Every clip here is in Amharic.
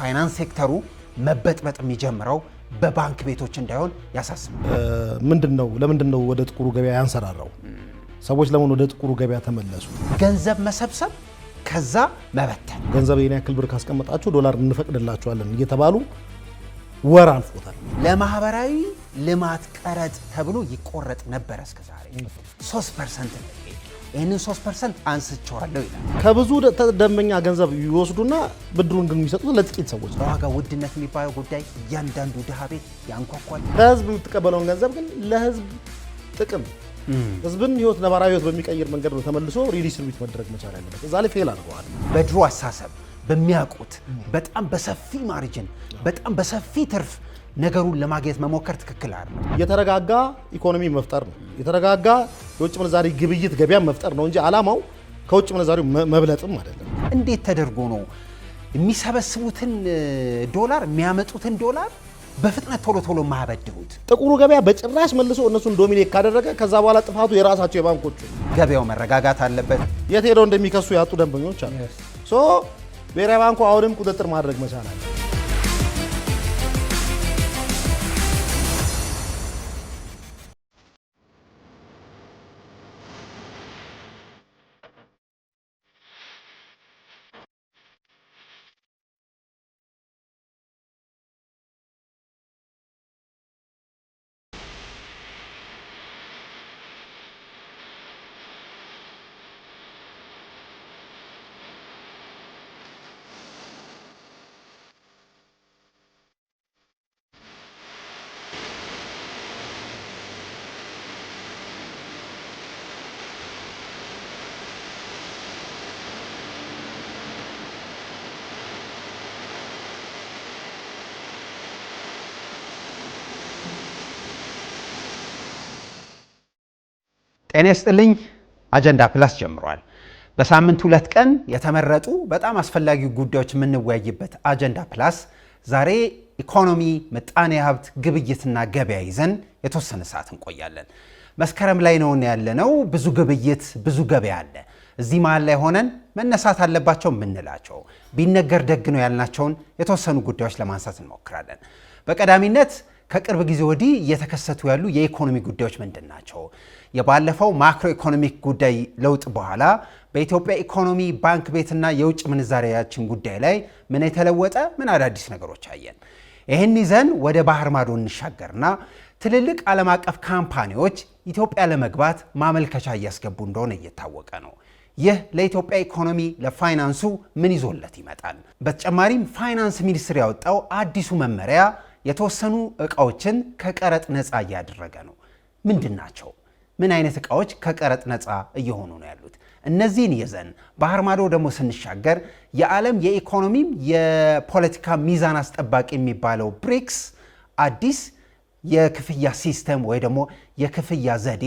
የፋይናንስ ሴክተሩ መበጥበጥ የሚጀምረው በባንክ ቤቶች እንዳይሆን ያሳስባል። ለምንድነው ወደ ጥቁሩ ገበያ ያንሰራራው? ሰዎች ለምን ወደ ጥቁሩ ገበያ ተመለሱ? ገንዘብ መሰብሰብ ከዛ መበተን። ገንዘብ የኔ ያክል ብር ካስቀመጣችሁ ዶላር እንፈቅድላችኋለን እየተባሉ ወር አልፎታል። ለማህበራዊ ልማት ቀረጥ ተብሎ ይቆረጥ ነበር እስከዛሬ 3% ነው። ይህንን 3% አንስቼዋለሁ ይላል። ከብዙ ደንበኛ ገንዘብ ይወስዱና ብድሩን ግን የሚሰጡት ለጥቂት ሰዎች ነው። በዋጋ ውድነት የሚባለው ጉዳይ እያንዳንዱ ድሃ ቤት ያንኳኳል። ከህዝብ የምትቀበለውን ገንዘብ ግን ለህዝብ ጥቅም ህዝብን ህይወት ነባራዊ ህይወት በሚቀይር መንገድ ነው ተመልሶ ሪዲስትሪቢዩት መደረግ መቻል ያለበት። እዛ ላይ ፌል አድርገዋል። በድሮ አሳሰብ በሚያውቁት በጣም በሰፊ ማርጅን በጣም በሰፊ ትርፍ ነገሩን ለማግኘት መሞከር ትክክል አይደለም። የተረጋጋ ኢኮኖሚ መፍጠር ነው። የተረጋጋ የውጭ ምንዛሪ ግብይት ገበያ መፍጠር ነው እንጂ ዓላማው ከውጭ ምንዛሪው መብለጥም አይደለም። እንዴት ተደርጎ ነው የሚሰበስቡትን ዶላር የሚያመጡትን ዶላር በፍጥነት ቶሎ ማያበድሩት? ጥቁሩ ገበያ በጭራሽ መልሶ እነሱን ዶሚኔት ካደረገ ከዛ በኋላ ጥፋቱ የራሳቸው የባንኮቹ። ገበያው መረጋጋት አለበት። የት ሄደው እንደሚከሱ ያጡ ደንበኞች አሉ። ብሔራዊ ባንኩ አሁንም ቁጥጥር ማድረግ መቻል አለ። ጤና ይስጥልኝ። አጀንዳ ፕላስ ጀምሯል። በሳምንት 2 ቀን የተመረጡ በጣም አስፈላጊ ጉዳዮች የምንወያይበት አጀንዳ ፕላስ ዛሬ ኢኮኖሚ፣ ምጣኔ ሀብት፣ ግብይትና ገበያ ይዘን የተወሰነ ሰዓት እንቆያለን። መስከረም ላይ ነው ያለነው። ብዙ ግብይት፣ ብዙ ገበያ አለ። እዚህ መሀል ላይ ሆነን መነሳት አለባቸው የምንላቸው ቢነገር ደግ ነው ያልናቸውን የተወሰኑ ጉዳዮች ለማንሳት እንሞክራለን። በቀዳሚነት ከቅርብ ጊዜ ወዲህ እየተከሰቱ ያሉ የኢኮኖሚ ጉዳዮች ምንድን ናቸው? የባለፈው ማክሮ ኢኮኖሚክ ጉዳይ ለውጥ በኋላ በኢትዮጵያ ኢኮኖሚ፣ ባንክ ቤትና የውጭ ምንዛሪያችን ጉዳይ ላይ ምን የተለወጠ ምን አዳዲስ ነገሮች አየን? ይህን ይዘን ወደ ባህር ማዶ እንሻገርና ትልልቅ ዓለም አቀፍ ካምፓኒዎች ኢትዮጵያ ለመግባት ማመልከቻ እያስገቡ እንደሆነ እየታወቀ ነው። ይህ ለኢትዮጵያ ኢኮኖሚ ለፋይናንሱ ምን ይዞለት ይመጣል? በተጨማሪም ፋይናንስ ሚኒስቴር ያወጣው አዲሱ መመሪያ የተወሰኑ ዕቃዎችን ከቀረጥ ነፃ እያደረገ ነው። ምንድን ናቸው? ምን አይነት ዕቃዎች ከቀረጥ ነፃ እየሆኑ ነው ያሉት? እነዚህን ይዘን ባህር ማዶ ደግሞ ስንሻገር የዓለም የኢኮኖሚም የፖለቲካ ሚዛን አስጠባቂ የሚባለው ብሪክስ አዲስ የክፍያ ሲስተም ወይ ደግሞ የክፍያ ዘዴ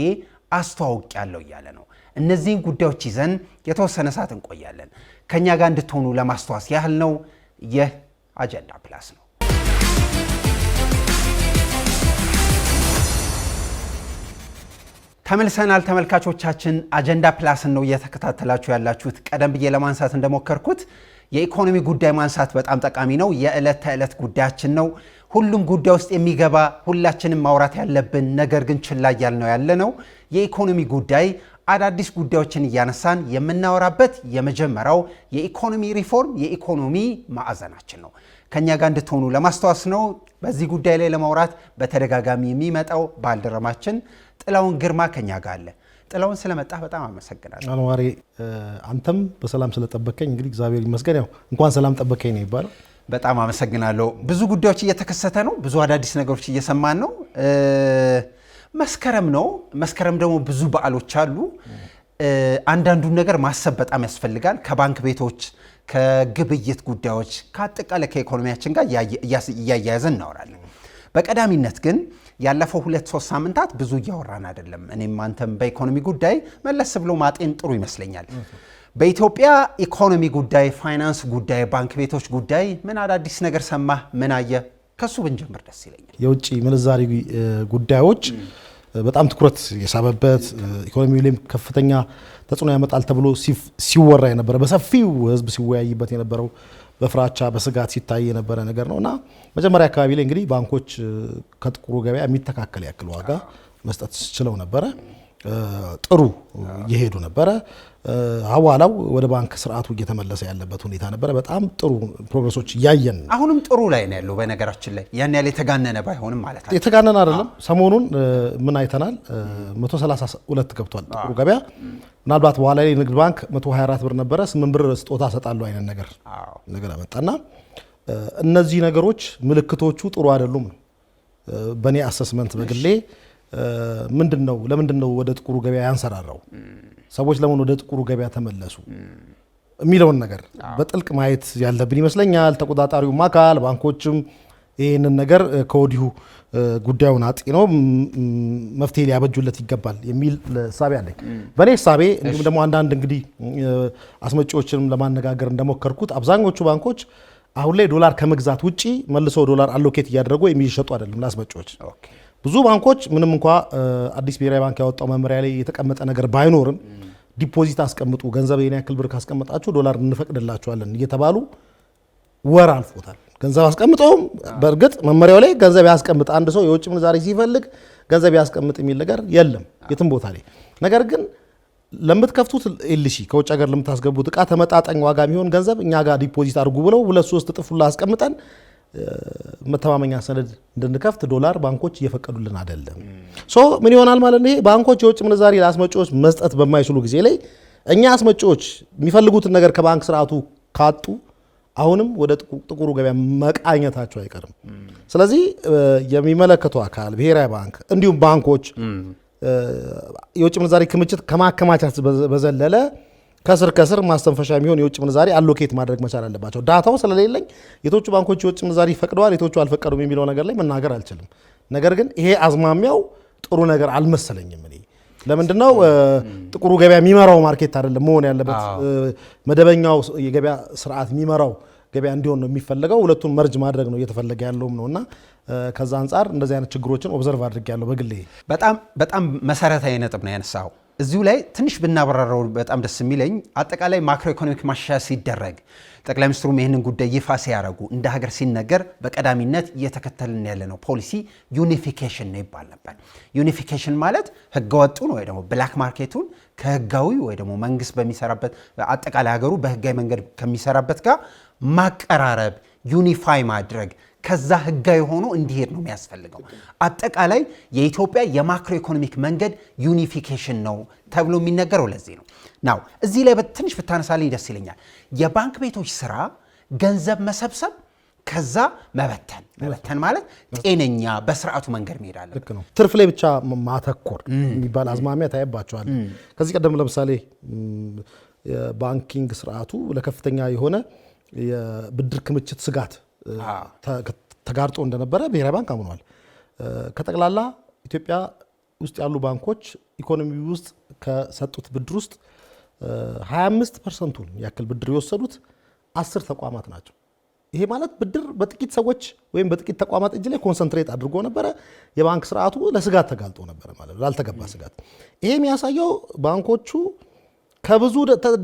አስተዋውቅ ያለው እያለ ነው። እነዚህን ጉዳዮች ይዘን የተወሰነ ሰዓት እንቆያለን። ከኛ ጋር እንድትሆኑ ለማስተዋስ ያህል ነው። ይህ አጀንዳ ፕላስ ነው። ተመልሰናል ተመልካቾቻችን። አጀንዳ ፕላስን ነው እየተከታተላችሁ ያላችሁት። ቀደም ብዬ ለማንሳት እንደሞከርኩት የኢኮኖሚ ጉዳይ ማንሳት በጣም ጠቃሚ ነው። የዕለት ተዕለት ጉዳያችን ነው። ሁሉም ጉዳይ ውስጥ የሚገባ ሁላችንም ማውራት ያለብን ነገር ግን ችላ እያልነው ያለነው የኢኮኖሚ ጉዳይ አዳዲስ ጉዳዮችን እያነሳን የምናወራበት የመጀመሪያው የኢኮኖሚ ሪፎርም የኢኮኖሚ ማዕዘናችን ነው። ከኛ ጋር እንድትሆኑ ለማስተዋስ ነው። በዚህ ጉዳይ ላይ ለማውራት በተደጋጋሚ የሚመጣው ባልደረማችን ጥላውን ግርማ ከኛ ጋር አለ። ጥላውን ስለመጣ በጣም አመሰግናለሁ። አንዋሪ አንተም በሰላም ስለጠበቀኝ እንግዲህ እግዚአብሔር ይመስገን። ያው እንኳን ሰላም ጠበቀኝ ነው ይባላል። በጣም አመሰግናለሁ። ብዙ ጉዳዮች እየተከሰተ ነው። ብዙ አዳዲስ ነገሮች እየሰማን ነው። መስከረም ነው። መስከረም ደግሞ ብዙ በዓሎች አሉ። አንዳንዱን ነገር ማሰብ በጣም ያስፈልጋል። ከባንክ ቤቶች፣ ከግብይት ጉዳዮች፣ ከአጠቃላይ ከኢኮኖሚያችን ጋር እያያያዘን እናወራለን። በቀዳሚነት ግን ያለፈው 2-3 ሳምንታት ብዙ እያወራን አይደለም። እኔም አንተም በኢኮኖሚ ጉዳይ መለስ ብሎ ማጤን ጥሩ ይመስለኛል። በኢትዮጵያ ኢኮኖሚ ጉዳይ፣ ፋይናንስ ጉዳይ፣ ባንክ ቤቶች ጉዳይ ምን አዳዲስ ነገር ሰማህ? ምን አየህ? ከሱ ብንጀምር ደስ ይለኛል። የውጭ ምንዛሪ ጉዳዮች በጣም ትኩረት የሳበበት ኢኮኖሚው ላይ ከፍተኛ ተጽዕኖ ያመጣል ተብሎ ሲወራ የነበረ በሰፊው ህዝብ ሲወያይበት የነበረው በፍራቻ በስጋት ሲታይ የነበረ ነገር ነውና መጀመሪያ አካባቢ ላይ እንግዲህ ባንኮች ከጥቁሩ ገበያ የሚተካከል ያክል ዋጋ መስጠት ችለው ነበረ። ጥሩ እየሄዱ ነበረ። ሐዋላው ወደ ባንክ ስርዓቱ እየተመለሰ ያለበት ሁኔታ ነበረ። በጣም ጥሩ ፕሮግረሶች እያየን አሁንም ጥሩ ላይ ነው ያለው። በነገራችን ላይ ያን ያለ የተጋነነ ባይሆንም ማለት ነው። የተጋነነ አይደለም። ሰሞኑን ምን አይተናል? 132 ገብቷል ጥቁሩ ገበያ። ምናልባት በኋላ ላይ ንግድ ባንክ 124 ብር ነበረ 8 ብር ስጦታ ሰጣለሁ አይነት ነገር አመጣና እነዚህ ነገሮች ምልክቶቹ ጥሩ አይደሉም ነው በእኔ አሰስመንት በግሌ። ለምንድነው ወደ ጥቁሩ ገበያ ያንሰራራው? ሰዎች ለምን ወደ ጥቁሩ ገበያ ተመለሱ የሚለውን ነገር በጥልቅ ማየት ያለብን ይመስለኛል። ተቆጣጣሪውም አካል ባንኮችም ይህንን ነገር ከወዲሁ ጉዳዩን አጢነው መፍትሄ ሊያበጁለት ይገባል የሚል ሳቤ አለኝ በእኔ ሳቤ። እንዲሁም ደግሞ አንዳንድ እንግዲህ አስመጪዎችንም ለማነጋገር እንደሞከርኩት አብዛኞቹ ባንኮች አሁን ላይ ዶላር ከመግዛት ውጪ መልሰው ዶላር አሎኬት እያደረጉ የሚሸጡ አይደለም ለአስመጪዎች። ብዙ ባንኮች ምንም እንኳ አዲስ ብሔራዊ ባንክ ያወጣው መመሪያ ላይ የተቀመጠ ነገር ባይኖርም ዲፖዚት አስቀምጡ፣ ገንዘብ የኔ ያክል ብር ካስቀመጣችሁ ዶላር እንፈቅድላችኋለን እየተባሉ ወር አልፎታል። ገንዘብ አስቀምጠውም በእርግጥ መመሪያው ላይ ገንዘብ ያስቀምጥ፣ አንድ ሰው የውጭ ምንዛሪ ሲፈልግ ገንዘብ ያስቀምጥ የሚል ነገር የለም የትም ቦታ ላይ። ነገር ግን ለምትከፍቱት ኤልሲ ከውጭ ሀገር ለምታስገቡት እቃ ተመጣጣኝ ዋጋ የሚሆን ገንዘብ እኛ ጋር ዲፖዚት አድርጉ ብለው 2-3 እጥፍ አስቀምጠን መተማመኛ ሰነድ እንድንከፍት ዶላር ባንኮች እየፈቀዱልን አይደለም። ምን ይሆናል ማለት ነው? ይሄ ባንኮች የውጭ ምንዛሪ ለአስመጪዎች መስጠት በማይችሉ ጊዜ ላይ እኛ አስመጪዎች የሚፈልጉትን ነገር ከባንክ ስርዓቱ ካጡ አሁንም ወደ ጥቁሩ ገበያ መቃኘታቸው አይቀርም። ስለዚህ የሚመለከተው አካል ብሔራዊ ባንክ እንዲሁም ባንኮች የውጭ ምንዛሪ ክምችት ከማከማቻት በዘለለ ከስር ማስተንፈሻ የሚሆን የውጭ ምንዛሪ አሎኬት ማድረግ መቻል አለባቸው። ዳታው ስለሌለኝ የቶቹ ባንኮች የውጭ ምንዛሪ ፈቅደዋል የቶቹ አልፈቀዱም የሚለው ነገር ላይ መናገር አልችልም። ነገር ግን ይሄ አዝማሚያው ጥሩ ነገር አልመሰለኝም። እኔ ለምንድነው ጥቁሩ ገበያ የሚመራው ማርኬት አይደለም መሆን ያለበት፣ መደበኛው የገበያ ስርዓት የሚመራው ገበያ እንዲሆን ነው የሚፈልገው። ሁለቱን መርጅ ማድረግ ነው እየተፈለገ ያለውም ነውና ከዛ አንጻር እንደዚህ አይነት ችግሮችን ኦብዘርቭ አድርጌያለሁ በግሌ። በጣም መሰረታዊ ነጥብ ነው ያነሳው። እዚሁ ላይ ትንሽ ብናበራራው በጣም ደስ የሚለኝ አጠቃላይ ማክሮ ኢኮኖሚክ ማሻሻያ ሲደረግ ጠቅላይ ሚኒስትሩም ይህንን ጉዳይ ይፋ ሲያደርጉ እንደ ሀገር ሲነገር በቀዳሚነት እየተከተልን ያለ ነው ፖሊሲ ዩኒፊኬሽን ነው ይባል ነበር። ዩኒፊኬሽን ማለት ህገወጡን ወይ ደግሞ ብላክ ማርኬቱን ከህጋዊ ወይ ደግሞ መንግስት በሚሰራበት አጠቃላይ ሀገሩ በህጋዊ መንገድ ከሚሰራበት ጋር ማቀራረብ፣ ዩኒፋይ ማድረግ፣ ከዛ ህጋዊ ሆኖ እንዲሄድ ነው የሚያስፈልገው። አጠቃላይ የኢትዮጵያ የማክሮ ኢኮኖሚክ መንገድ ዩኒፊኬሽን ነው ተብሎ የሚነገረው ለዚህ ነው። ናው እዚህ ላይ ትንሽ ብታነሳልኝ ደስ ይለኛል። የባንክ ቤቶች ስራ ገንዘብ መሰብሰብ ከዛ መበተን ማለት ጤነኛ በስርዓቱ መንገድ መሄድ አለ። ልክ ነው። ትርፍ ላይ ብቻ ማተኮር የሚባል አዝማሚያ ታይባቸዋል። ከዚህ ቀደም ለምሳሌ የባንኪንግ ስርዓቱ ለከፍተኛ የሆነ የብድር ክምችት ስጋት ተጋርጦ እንደነበረ ብሔራዊ ባንክ አምኗል። ከጠቅላላ ኢትዮጵያ ውስጥ ያሉ ባንኮች ኢኮኖሚ ውስጥ ከሰጡት ብድር ውስጥ 25% ያክል ብድር የወሰዱት 10 ተቋማት ናቸው። ይሄ ማለት ብድር በጥቂት ሰዎች ወይም በጥቂት ተቋማት እጅ ላይ ኮንሰንትሬት አድርጎ ነበረ። የባንክ ስርዓቱ ለስጋት ተጋልጦ ነበረ ማለት ነው፣ ላልተገባ ስጋት። ይሄ የሚያሳየው ባንኮቹ ከብዙ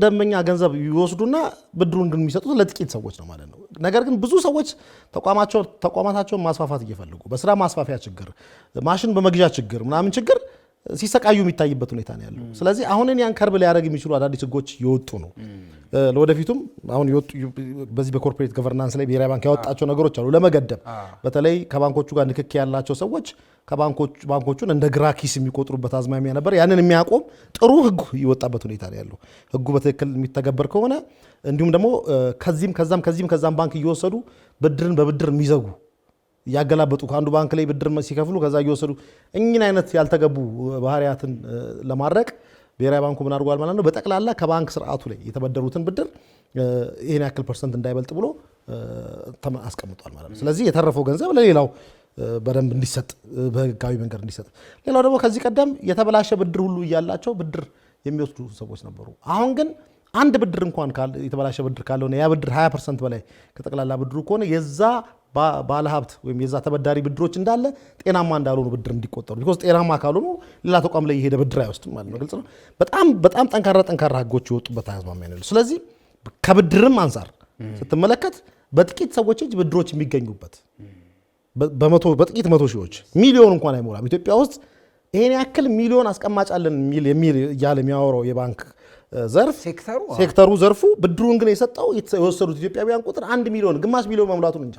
ደንበኛ ገንዘብ ይወስዱና ብድሩን ግን የሚሰጡት ለጥቂት ሰዎች ነው ማለት ነው። ነገር ግን ብዙ ሰዎች ተቋማታቸውን ማስፋፋት እየፈልጉ በስራ ማስፋፊያ ችግር፣ ማሽን በመግዣ ችግር ምናምን ችግር ሲሰቃዩ የሚታይበት ሁኔታ ነው ያለው። ስለዚህ አሁንን ያን ከርብ ሊያደርግ የሚችሉ አዳዲስ ህጎች የወጡ ነው። ለወደፊቱም አሁን በዚህ በኮርፖሬት ገቨርናንስ ላይ ብሔራዊ ባንክ ያወጣቸው ነገሮች አሉ ለመገደብ። በተለይ ከባንኮቹ ጋር ንክኪ ያላቸው ሰዎች ባንኮቹን እንደ ግራ ኪስ የሚቆጥሩበት አዝማሚያ ነበር። ያንን የሚያቆም ጥሩ ህግ የወጣበት ሁኔታ ነው ያለው። ህጉ በትክክል የሚተገበር ከሆነ እንዲሁም ደግሞ ከዛም ባንክ እየወሰዱ ብድርን በብድር የሚዘጉ ያገላበጡ ከአንዱ ባንክ ላይ ብድር ሲከፍሉ ከዛ እየወሰዱ እኚህን አይነት ያልተገቡ ባህሪያትን ለማድረቅ ብሔራዊ ባንኩ ምን አድርጓል ማለት ነው? በጠቅላላ ከባንክ ስርዓቱ ላይ የተበደሩትን ብድር ይህን ያክል ፐርሰንት እንዳይበልጥ ብሎ አስቀምጧል ማለት ነው። ስለዚህ የተረፈው ገንዘብ ለሌላው በደንብ እንዲሰጥ በህጋዊ መንገድ እንዲሰጥ። ሌላው ደግሞ ከዚህ ቀደም የተበላሸ ብድር ሁሉ እያላቸው ብድር የሚወስዱ ሰዎች ነበሩ። አሁን ግን አንድ ብድር እንኳን የተበላሸ ብድር ካለሆነ ያ ብድር 20% በላይ ከጠቅላላ ብድሩ ከሆነ የዛ ባለሀብት ወይም የዛ ተበዳሪ ብድሮች እንዳለ ጤናማ እንዳልሆኑ ብድር እንዲቆጠሩ ቢኮዝ ጤናማ ካልሆኑ ሌላ ተቋም ላይ የሄደ ብድር አይወስድም ማለት ነው። ግልጽ ነው። በጣም ጠንካራ ህጎች የወጡበት አዝማሚያ ነው። ስለዚህ ከብድርም አንጻር ስትመለከት በጥቂት ሰዎች እጅ ብድሮች የሚገኙበት በጥቂት መቶ ሺዎች ሚሊዮን እንኳን አይሞላም። ኢትዮጵያ ውስጥ ይሄን ያክል ሚሊዮን አስቀማጫለን የሚል እያለ የሚያወራው የባንክ ዘርፍ ሴክተሩ ዘርፉ ብድሩን ግን የሰጠው የወሰዱት ኢትዮጵያውያን ቁጥር 1 ሚሊዮን ግማሽ ሚሊዮን መሙላቱን እንጃ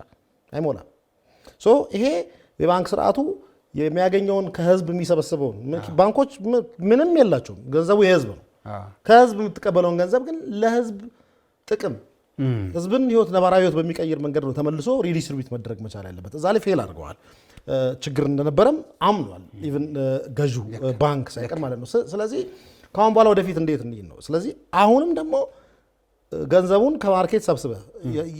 አይሞላም። ይሄ የባንክ ስርዓቱ የሚያገኘውን ከህዝብ የሚሰበስበውን ባንኮች ምንም የላቸውም፣ ገንዘቡ የህዝብ ነው። ከህዝብ የምትቀበለውን ገንዘብ ግን ለህዝብ ጥቅም ህዝብን ህይወት ነባራዊ ህይወት በሚቀይር መንገድ ነው ተመልሶ ሪዲስትሪቢዩት መደረግ መቻል ያለበት። እዛ ላይ ፌል አድርገዋል። ችግር እንደነበረም አምኗል። ኢቭን ገዢው ባንክ ሳይቀር ማለት ነው። ስለዚህ ከአሁን በኋላ ወደፊት እንዴት እንዲህ ነው። ስለዚህ አሁንም ደግሞ ገንዘቡን ከማርኬት ሰብስበ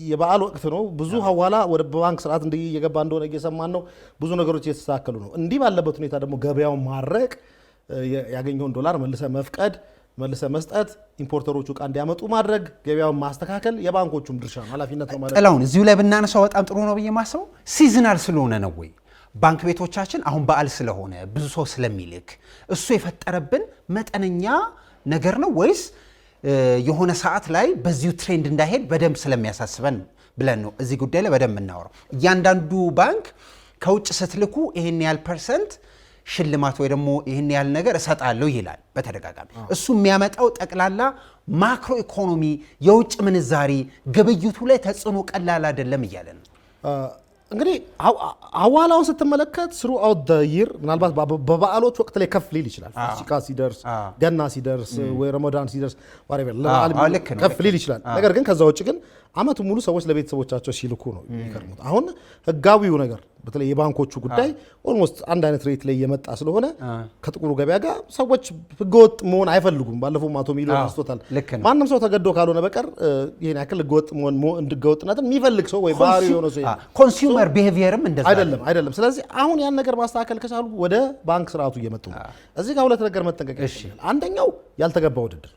የበዓል ወቅት ነው። ብዙ ሐዋላ ወደ ባንክ ስርዓት እንዲህ እየገባ እንደሆነ እየሰማን ነው። ብዙ ነገሮች እየተስተካከሉ ነው። እንዲህ ባለበት ሁኔታ ደግሞ ገበያውን ማድረቅ፣ ያገኘውን ዶላር መልሰ መፍቀድ፣ መልሰ መስጠት፣ ኢምፖርተሮቹ ዕቃ እንዲያመጡ ማድረግ፣ ገበያውን ማስተካከል የባንኮቹም ድርሻ ነው፣ ኃላፊነት ነው ማለት ነው። ጥላሁን እዚሁ ላይ ብናነሳው በጣም ጥሩ ነው ብዬ ማስበው ሲዝናል ስለሆነ ነው ወይ ባንክ ቤቶቻችን አሁን በዓል ስለሆነ ብዙ ሰው ስለሚልክ እሱ የፈጠረብን መጠነኛ ነገር ነው ወይስ የሆነ ሰዓት ላይ በዚሁ ትሬንድ እንዳይሄድ በደንብ ስለሚያሳስበን ብለን ነው እዚህ ጉዳይ ላይ በደንብ እናወራው? እያንዳንዱ ባንክ ከውጭ ስትልኩ ይሄን ያህል ፐርሰንት ሽልማት ወይ ደግሞ ይሄን ያህል ነገር እሰጣለሁ ይላል በተደጋጋሚ። እሱ የሚያመጣው ጠቅላላ ማክሮ ኢኮኖሚ የውጭ ምንዛሪ ግብይቱ ላይ ተጽዕኖ ቀላል አይደለም እያለ ነው። እንግዲህ ሐዋላውን ስትመለከት ስሩ አውት ደ ይር ምናልባት በበዓሎች ወቅት ላይ ከፍ ሊል ይችላል። ፋሲካ ሲደርስ፣ ገና ሲደርስ ወይ ረመዳን ሲደርስ ከፍ ሊል ይችላል። ነገር ግን ከዛ ውጭ ግን አመቱ ሙሉ ሰዎች ለቤተሰቦቻቸው ሲልኩ ነው የሚከርሙት። አሁን ህጋዊው ነገር በተለይ የባንኮቹ ጉዳይ ኦልሞስት አንድ አይነት ሬት ላይ የመጣ ስለሆነ ከጥቁሩ ገበያ ጋር ሰዎች ህገወጥ መሆን አይፈልጉም። ባለፈው 100 ሚሊዮን አስቶታል። ማንም ሰው ተገዶ ካልሆነ በቀር ይሄን ያክል ህገወጥ መሆን ህገወጥነትን የሚፈልግ ሰው ወይ ባህሪ የሆነ ሰው ኮንሱመር ቢሄቪየርም እንደዛ አይደለም። ስለዚህ አሁን ያን ነገር ማስተካከል ከቻሉ ወደ ባንክ ስርዓቱ እየመጡ ነው። እዚህ ጋር ሁለት ነገር መጠንቀቅ ይችላል። አንደኛው ያልተገባ ውድድር።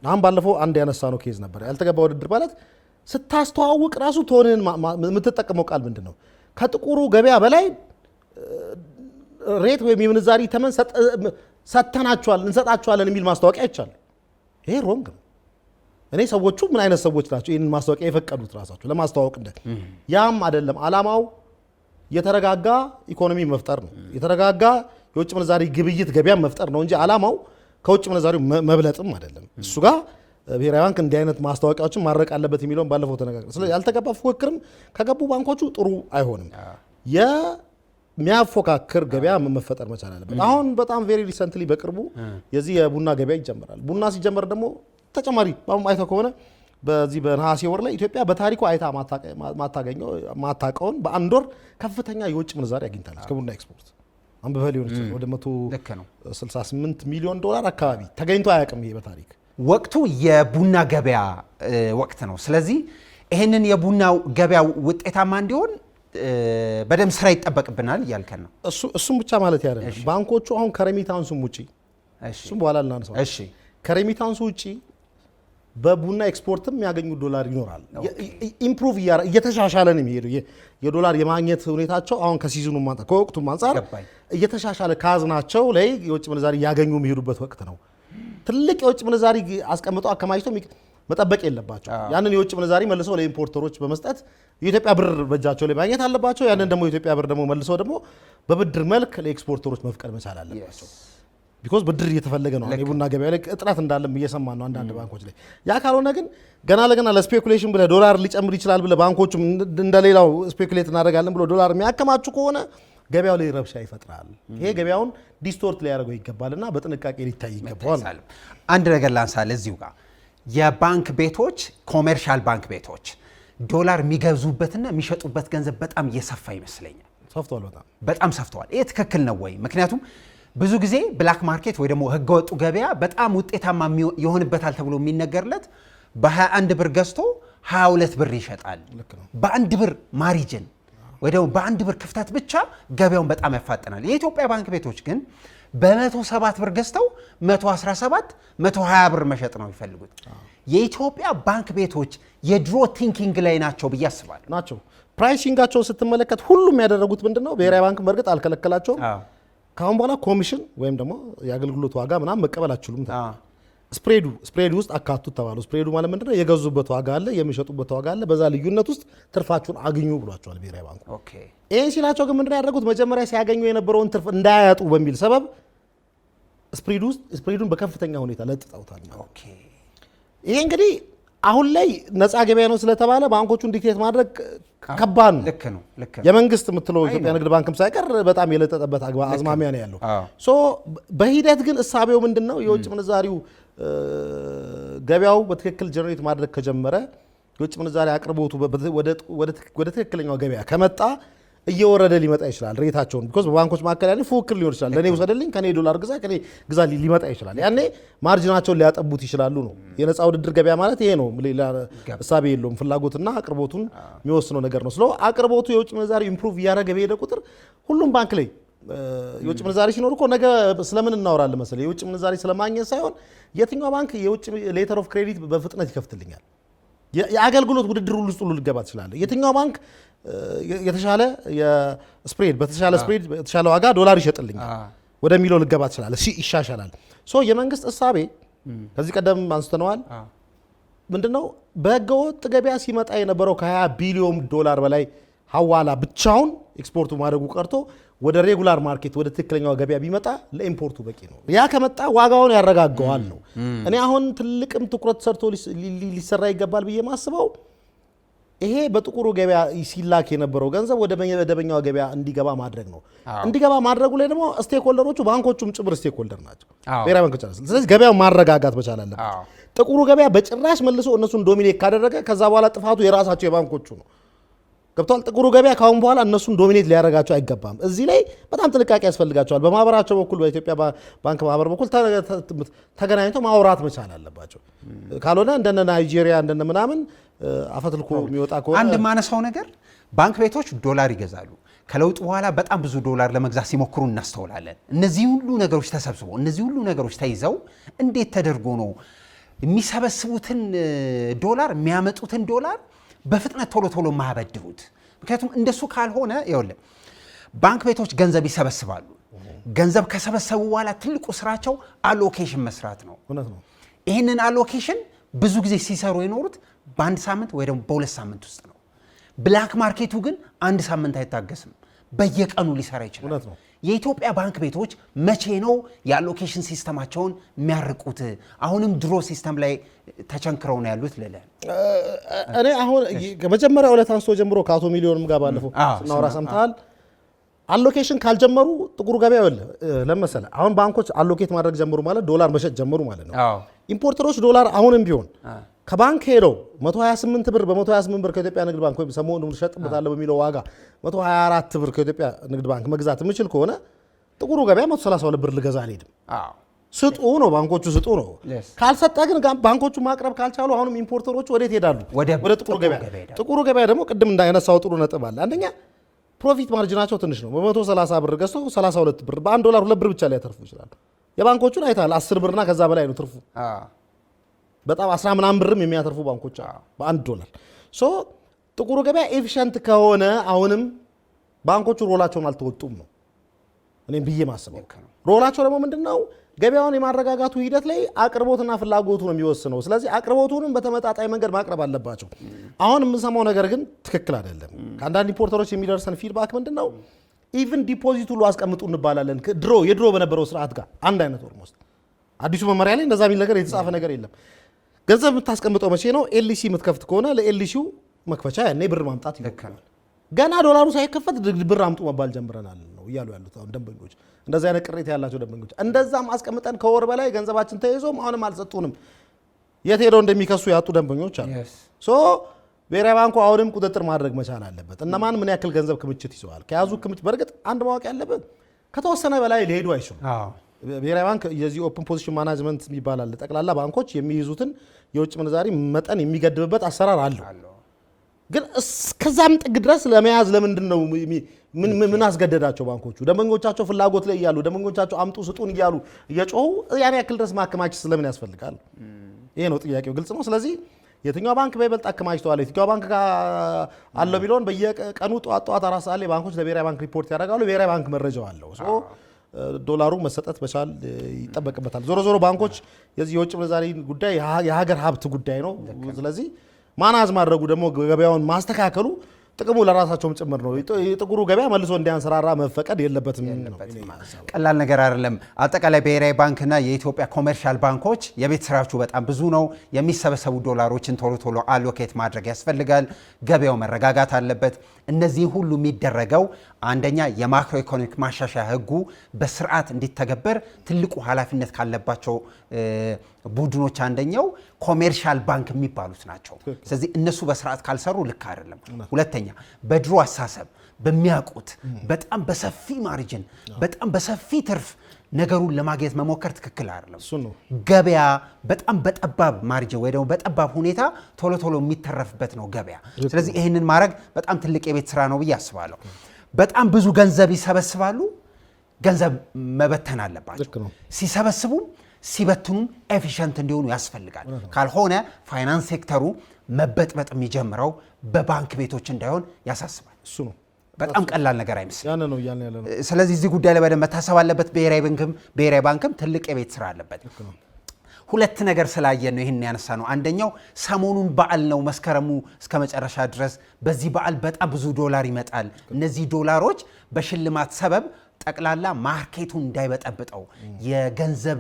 አሁን ባለፈው አንድ ያነሳነው ኬዝ ነበር። ያልተገባ ውድድር ማለት ስታስተዋውቅ ራሱ ቶንን የምትጠቀመው ቃል ምንድን ነው? ከጥቁሩ ገበያ በላይ ሬት ወይም የምንዛሪ ተመን ሰጥተናቸዋል እንሰጣቸዋለን የሚል ማስታወቂያ አይቻልም። ይሄ ሮንግ ነው። እኔ ሰዎቹ ምን አይነት ሰዎች ናቸው ይህንን ማስታወቂያ የፈቀዱት ራሳቸው ለማስተዋወቅ? ያም አይደለም ዓላማው የተረጋጋ ኢኮኖሚ መፍጠር ነው። የተረጋጋ የውጭ ምንዛሪ ግብይት ገበያ መፍጠር ነው እንጂ ዓላማው ከውጭ ምንዛሪው መብለጥም አይደለም። እሱ ጋር ብሔራዊ ባንክ እንዲህ አይነት ማስታወቂያዎችን ማድረግ አለበት የሚለውን ባለፈው ተነጋግረን። ስለዚህ ያልተገባ ፉክክርም ከገቡ ባንኮቹ ጥሩ አይሆንም። የሚያፎካክር ገበያ መፈጠር መቻል አለበት። አሁን በጣም ቬሪ ሪሰንትሊ በቅርቡ የዚህ የቡና ገበያ ይጀምራል። ቡና ሲጀመር ደግሞ ተጨማሪ አይተው ከሆነ በዚህ በነሐሴ ወር ላይ ኢትዮጵያ በታሪኩ አይታ ማታቀውን በአንድ ወር ከፍተኛ የውጭ ምንዛሪ አግኝታለች ከቡና ኤክስፖርት። አንብበህ ሊሆን ይችላል ወደ 168 ሚሊዮን ዶላር አካባቢ ተገኝቶ አያውቅም። ይሄ በታሪክ ወቅቱ የቡና ገበያ ወቅት ነው። ስለዚህ ይህንን የቡና ገበያ ውጤታማ እንዲሆን በደንብ ስራ ይጠበቅብናል እያልከን ነው። እሱም ብቻ ማለት አይደለም። ባንኮቹ አሁን ከሬሚታንሱም ውጪ እሱም በኋላ ልናነሳው ከሬሚታንሱ ውጪ በቡና ኤክስፖርትም የሚያገኙት ዶላር ይኖራል። ኢምፕሩቭ እየተሻሻለ ነው የሚሄዱ የዶላር የማግኘት ሁኔታቸው አሁን ከሲዝኑ አንጻር ከወቅቱም አንጻር እየተሻሻለ ካዝናቸው ላይ የውጭ ምንዛሪ እያገኙ የሚሄዱበት ወቅት ነው። ትልቅ የውጭ ምንዛሪ አስቀምጠው አከማችተው መጠበቅ የለባቸው። ያንን የውጭ ምንዛሪ መልሰው ለኢምፖርተሮች በመስጠት የኢትዮጵያ ብር በእጃቸው ላይ ማግኘት አለባቸው። ያንን ደግሞ የኢትዮጵያ ብር ደግሞ መልሰው ደግሞ በብድር መልክ ለኤክስፖርተሮች መፍቀድ መቻል አለባቸው። ቢኮዝ ብድር እየተፈለገ ነው። የቡና ገበያ ላይ እጥረት እንዳለም እየሰማን ነው አንዳንድ ባንኮች ላይ። ያ ካልሆነ ግን ገና ለገና ለስፔኩሌሽን ብለህ ዶላር ሊጨምር ይችላል ብለህ ባንኮቹም እንደሌላው ስፔኩሌት እናደርጋለን ብሎ ዶላር የሚያከማቹ ከሆነ ገበያው ላይ ረብሻ ይፈጥራል። ይሄ ገበያውን ዲስቶርት ሊያደርገው ይገባልና በጥንቃቄ ሊታይ ይገባዋል። አንድ ነገር ላንሳለ እዚሁ ጋር የባንክ ቤቶች ኮሜርሻል ባንክ ቤቶች ዶላር የሚገዙበትና የሚሸጡበት ገንዘብ በጣም እየሰፋ ይመስለኛል። ሰፍቷል፣ በጣም ሰፍቷል። ይሄ ትክክል ነው ወይ? ምክንያቱም ብዙ ጊዜ ብላክ ማርኬት ወይ ደግሞ ህገወጡ ገበያ በጣም ውጤታማ ይሆንበታል ተብሎ የሚነገርለት በ21 ብር ገዝቶ 22 ብር ይሸጣል። በአንድ ብር ማሪጅን ወይ ደግሞ በአንድ ብር ክፍተት ብቻ ገበያውን በጣም ያፋጥናል። የኢትዮጵያ ባንክ ቤቶች ግን በ107 ብር ገዝተው 117 120 ብር መሸጥ ነው የሚፈልጉት። የኢትዮጵያ ባንክ ቤቶች የድሮ ቲንኪንግ ላይ ናቸው ብዬ አስባለሁ። ናቸው። ፕራይሲንጋቸውን ስትመለከት ሁሉም ያደረጉት ምንድነው? ብሔራዊ ባንክ በእርግጥ አልከለከላቸውም። ካሁን በኋላ ኮሚሽን ወይም ደግሞ የአገልግሎት ዋጋ ምናምን መቀበል አትችሉም። ስፕሬዱ ውስጥ አካቱት ተባሉ። ስፕሬዱ ማለት ምንድነው? የገዙበት ዋጋ አለ፣ የሚሸጡበት ዋጋ አለ። በዛ ልዩነት ውስጥ ትርፋችሁን አግኙ ብሏቸዋል ብሔራዊ ባንኩ። ይሄን ሲላቸው ግን ምንድነው ያደረጉት? መጀመሪያ ሲያገኙ የነበረውን ትርፍ እንዳያጡ በሚል ሰበብ ስፕሬዱን በከፍተኛ ሁኔታ ለጥጠውታል። ይሄ እንግዲህ አሁን ላይ ነፃ ገበያ ነው ስለተባለ ባንኮቹን ዲክቴት ማድረግ ከባድ ነው። ልክ ነው። የመንግስት የምትለው ኢትዮጵያ ንግድ ባንክም ሳይቀር በጣም የለጠጠበት አዝማሚያ ነው ያለው። በሂደት ግን እሳቤው ምንድነው? የውጭ ምንዛሪው ገበያው በትክክል ጀነሬት ማድረግ ከጀመረ የውጭ ምንዛሪ አቅርቦቱ ወደ ትክክለኛው ገበያ ከመጣ እየወረደ ሊመጣ ይችላል ሬታቸውን። ቢኮዝ በባንኮች መካከል ያኔ ፉክክር ሊሆን ይችላል። ለኔ ውሰድልኝ፣ ከኔ ዶላር ግዛ፣ ከኔ ግዛ ሊመጣ ይችላል። ያኔ ማርጂናቸውን ሊያጠቡት ይችላሉ ነው። የነፃ ውድድር ገበያ ማለት ይሄ ነው። ሌላ እሳቤ የለውም። ፍላጎትና አቅርቦቱን የሚወስነው ነገር ነው። ስለዚህ አቅርቦቱ የውጭ ምንዛሪ ኢምፕሩቭ እያደረገ በሄደ ቁጥር ሁሉም ባንክ ላይ የውጭ ምንዛሪ ሲኖር እኮ ነገ ስለምን እናወራለን መሰለኝ? የውጭ ምንዛሪ ስለማግኘት ሳይሆን የትኛው ባንክ የውጭ ሌተር ኦፍ ክሬዲት በፍጥነት ይከፍትልኛል፣ የአገልግሎት ውድድር ውስጥ ሁሉ ልገባ ትችላለህ። የትኛው ባንክ የተሻለ ስፕሬድ በተሻለ ዋጋ ዶላር ይሸጥልኛል ወደሚለው ልገባ ትችላለህ፣ ይሻሻላል። የመንግስት እሳቤ ከዚህ ቀደም አንስተነዋል። ምንድነው? በህገወጥ ገበያ ሲመጣ የነበረው ከ20 ቢሊዮን ዶላር በላይ ሐዋላ ብቻውን ኤክስፖርቱ ማድረጉ ቀርቶ ወደ ሬጉላር ማርኬት ወደ ትክክለኛው ገበያ ቢመጣ ለኢምፖርቱ በቂ ነው። ያ ከመጣ ዋጋውን ያረጋገዋል ነው። እኔ አሁን ትልቅም ትኩረት ሰርቶ ሊሰራ ይገባል ብዬ ማስበው ይሄ በጥቁሩ ገበያ ሲላክ የነበረው ገንዘብ ወደ መደበኛው ገበያ እንዲገባ ማድረግ ነው። እንዲገባ ማድረጉ ላይ ደግሞ ስቴክሆልደሮቹ ባንኮቹም ጭምር ስቴክሆልደር ናቸው፣ ብሔራዊ ባንክ ይቻላል። ስለዚህ ገበያው ማረጋጋት መቻል አለበት። ጥቁሩ ገበያ በጭራሽ መልሶ እነሱን ዶሚኔት ካደረገ ከዛ በኋላ ጥፋቱ የራሳቸው የባንኮቹ ነው። ገብቷል? ጥቁሩ ገበያ ካሁን በኋላ እነሱን ዶሚኔት ሊያደርጋቸው አይገባም። እዚህ ላይ በጣም ጥንቃቄ ያስፈልጋቸዋል። በማህበራቸው በኩል በኢትዮጵያ ባንክ ማህበር በኩል ተገናኝተው ማውራት መቻል አለባቸው። ካልሆነ እንደነ ናይጄሪያ እንደነ ምናምን አፈትልኮ የሚወጣ ከሆነ አንድ ማነሳው ነገር ባንክ ቤቶች ዶላር ይገዛሉ። ከለውጥ በኋላ በጣም ብዙ ዶላር ለመግዛት ሲሞክሩ እናስተውላለን። እነዚህ ሁሉ ነገሮች ተሰብስበው እነዚህ ሁሉ ነገሮች ተይዘው እንዴት ተደርጎ ነው የሚሰበስቡትን ዶላር የሚያመጡትን ዶላር በፍጥነት ቶሎ ማያበድሩት? ምክንያቱም እንደሱ ካልሆነ ይኸውልህ ባንክ ቤቶች ገንዘብ ይሰበስባሉ። ገንዘብ ከሰበሰቡ በኋላ ትልቁ ስራቸው አሎኬሽን መስራት ነው። ይህንን አሎኬሽን ብዙ ጊዜ ሲሰሩ የኖሩት በአንድ ሳምንት ወይ ደግሞ በሁለት ሳምንት ውስጥ ነው። ብላክ ማርኬቱ ግን አንድ ሳምንት አይታገስም፣ በየቀኑ ሊሰራ ይችላል። የኢትዮጵያ ባንክ ቤቶች መቼ ነው የአሎኬሽን ሲስተማቸውን የሚያርቁት? አሁንም ድሮ ሲስተም ላይ ተቸንክረው ነው ያሉት ልለ እኔ አሁን ከመጀመሪያው ዕለት አንስቶ ጀምሮ ከአቶ ሚሊዮንም ጋር ባለፈው ስናወራ ሰምተሃል። አሎኬሽን ካልጀመሩ ጥቁሩ ገበያ ለመሰለ አሁን ባንኮች አሎኬት ማድረግ ጀምሩ ማለት ዶላር መሸጥ ጀምሩ ማለት ነው። ኢምፖርተሮች ዶላር አሁንም ቢሆን ከባንክ ሄደው 128 ብር በ128 ብር ከኢትዮጵያ ንግድ ባንክ ወይም ሰሞኑን ልሸጥበታለሁ በሚለው ዋጋ 124 ብር ከኢትዮጵያ ንግድ ባንክ መግዛት የምችል ከሆነ ጥቁሩ ገበያ 132 ብር ልገዛ አልሄድም። ስጡ ነው፣ ባንኮቹ ስጡ ነው። ካልሰጠ ግን ባንኮቹ ማቅረብ ካልቻሉ አሁንም ኢምፖርተሮቹ ወዴት ይሄዳሉ? ወደ ጥቁሩ ገበያ። ጥቁሩ ገበያ ደግሞ ቅድም እንዳነሳው ጥሩ ነጥብ አለ። አንደኛ ፕሮፊት ማርጂናቸው ትንሽ ነው። በ130 ብር ገዝተው 32 ብር በ1 ዶላር 2 ብር ብቻ ላይ ያተርፉ ይችላሉ። የባንኮቹን አይታል 10 ብርና ከዛ በላይ ነው ትርፉ። በጣም 10 ምናምን ብርም የሚያተርፉ ባንኮች በ1 ዶላር። ጥቁሩ ገበያ ኤፊሽንት ከሆነ አሁንም ባንኮቹ ሮላቸውን አልተወጡም ነው እኔም ብዬ ማስበው። ሮላቸው ደግሞ ምንድነው? ገበያውን የማረጋጋቱ ሂደት ላይ አቅርቦትና ፍላጎቱ ነው የሚወስነው። ስለዚህ አቅርቦቱንም በተመጣጣኝ መንገድ ማቅረብ አለባቸው። አሁን የምንሰማው ነገር ግን ትክክል አይደለም። ከአንዳንድ ኢምፖርተሮች የሚደርሰን ፊድባክ ምንድነው? ኢቭን ዲፖዚት ሁሉ አስቀምጡ እንባላለን። የድሮ በነበረው ስርዓት ጋር አንድ አይነት ኦልሞስት። አዲሱ መመሪያ ላይ እንደዛ የሚል ነገር የተጻፈ ነገር የለም። ገንዘብ የምታስቀምጠው መቼ ነው? ኤልሲ የምትከፍት ከሆነ ለኤልሲው መክፈቻ ያኔ ብር ማምጣት ይልካል። ገና ዶላሩ ሳይከፈት ብር አምጡ መባል ጀምረናል ነው እያሉ ያሉት አሁን ደንበኞች። እንደዚህ አይነት ቅሬታ ያላቸው ደንበኞች እንደዛም አስቀምጠን ከወር በላይ ገንዘባችን ተይዞም አሁንም አልሰጡንም፣ የት ሄደው እንደሚከሱ ያጡ ደንበኞች አሉ። ብሔራዊ ባንኩ አሁንም ቁጥጥር ማድረግ መቻል አለበት። እነማን ምን ያክል ገንዘብ ክምችት ይዘዋል? ከያዙ ክምችት በእርግጥ አንድ ማወቅ ያለበት ከተወሰነ በላይ ሊሄዱ አይችሉም። ብሔራዊ ባንክ የዚህ ኦፕን ፖዚሽን ማናጅመንት የሚባል አለ። ጠቅላላ ባንኮች የሚይዙትን የውጭ ምንዛሪ መጠን የሚገድብበት አሰራር አለው። ግን እስከዛም ጥግ ድረስ ለመያዝ ለምንድን ነው ምን አስገደዳቸው? ባንኮቹ ደንበኞቻቸው ፍላጎት ላይ እያሉ ደንበኞቻቸው አምጡ ስጡን እያሉ እየጮሁ ያን ያክል ድረስ ማከማቸት ስለምን ያስፈልጋል? ይሄ ነው ጥያቄው። ግልጽ ነው። ስለዚህ የትኛው ባንክ በይበልጥ አከማችተዋል፣ የትኛው ባንክ አለው ቢለውን በየቀኑ ጠዋት 4 ሰዓት ላይ ባንኮች ለብሔራዊ ባንክ ሪፖርት ያደርጋሉ። ብሔራዊ ባንክ መረጃው አለው። ዶላሩ መሰጠት መቻል ይጠበቅበታል። ዞሮ ዞሮ ባንኮች የዚህ የውጭ ምንዛሪ ጉዳይ የሀገር ሀብት ጉዳይ ነው። ስለዚህ ማናዝ ማድረጉ ደግሞ ገበያውን ማስተካከሉ ጥቅሙ ለራሳቸውም ጭምር ነው። የጥቁሩ ገበያ መልሶ እንዲያንሰራራ መፈቀድ የለበትም። ቀላል ነገር አይደለም። አጠቃላይ ብሔራዊ ባንክና የኢትዮጵያ ኮመርሻል ባንኮች የቤት ስራችሁ በጣም ብዙ ነው። የሚሰበሰቡ ዶላሮችን ቶሎ ቶሎ አሎኬት ማድረግ ያስፈልጋል። ገበያው መረጋጋት አለበት። እነዚህ ሁሉ የሚደረገው አንደኛ የማክሮ ኢኮኖሚክ ማሻሻያ ህጉ በስርዓት እንዲተገበር ትልቁ ኃላፊነት ካለባቸው ቡድኖች አንደኛው ኮሜርሻል ባንክ የሚባሉት ናቸው። ስለዚህ እነሱ በስርዓት ካልሰሩ ልክ አይደለም። ሁለተኛ በድሮ አሳሰብ በሚያውቁት በጣም በሰፊ ማርጅን በጣም በሰፊ ትርፍ ነገሩን ለማግኘት መሞከር ትክክል አይደለም። ገበያ በጣም በጠባብ ማርጅን ወይ ደግሞ በጠባብ ሁኔታ ቶሎ ቶሎ የሚተረፍበት ነው ገበያ። ስለዚህ ይህንን ማድረግ በጣም ትልቅ የቤት ስራ ነው ብዬ አስባለሁ። በጣም ብዙ ገንዘብ ይሰበስባሉ። ገንዘብ መበተን አለባቸው። ሲሰበስቡም ሲበትኑም ኤፊሽንት እንዲሆኑ ያስፈልጋል። ካልሆነ ፋይናንስ ሴክተሩ መበጥበጥ የሚጀምረው በባንክ ቤቶች እንዳይሆን ያሳስባል። እሱ ነው በጣም ቀላል ነገር አይመስልም። ያን ነው ያን ያለ ነው። ስለዚህ እዚህ ጉዳይ ላይ በደንብ መታሰብ አለበት። ብሔራዊ ባንክም ትልቅ የቤት ስራ አለበት። ሁለት ነገር ስላየን ነው ይህን ያነሳ ነው። አንደኛው ሰሞኑን በዓል ነው፣ መስከረሙ እስከ መጨረሻ ድረስ። በዚህ በዓል በጣም ብዙ ዶላር ይመጣል። እነዚህ ዶላሮች በሽልማት ሰበብ ጠቅላላ ማርኬቱን እንዳይበጠብጠው የገንዘብ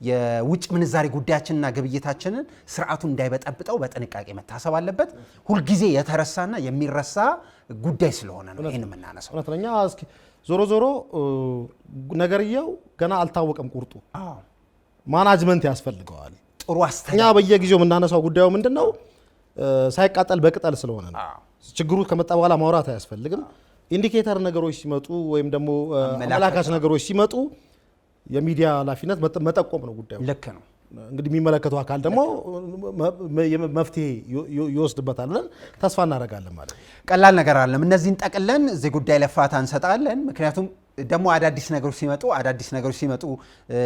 የውጭ ምንዛሪ ጉዳያችንና ግብይታችንን ስርዓቱን እንዳይበጠብጠው በጥንቃቄ መታሰብ አለበት። ሁልጊዜ የተረሳና የሚረሳ ጉዳይ ስለሆነ ነው ይህን የምናነሳው። እውነተኛ እስኪ ዞሮ ዞሮ ነገርየው ገና አልታወቀም ቁርጡ። ማናጅመንት ያስፈልገዋል። ጥሩ አስተኛ እኛ በየጊዜው የምናነሳው ጉዳዩ ምንድነው ሳይቃጠል በቅጠል ስለሆነ ነው። ችግሩ ከመጣ በኋላ ማውራት አያስፈልግም። ኢንዲኬተር ነገሮች ሲመጡ ወይም ደግሞ አመላካች ነገሮች ሲመጡ የሚዲያ ኃላፊነት መጠቆም ነው ጉዳዩ። ልክ ነው። እንግዲህ የሚመለከተው አካል ደግሞ መፍትሄ ይወስድበታል ብለን ተስፋ እናደርጋለን ማለት ነው። ቀላል ነገር አለም። እነዚህን ጠቅለን እዚህ ጉዳይ ለፋታ እንሰጣለን። ምክንያቱም ደግሞ አዳዲስ ነገሮች ሲመጡ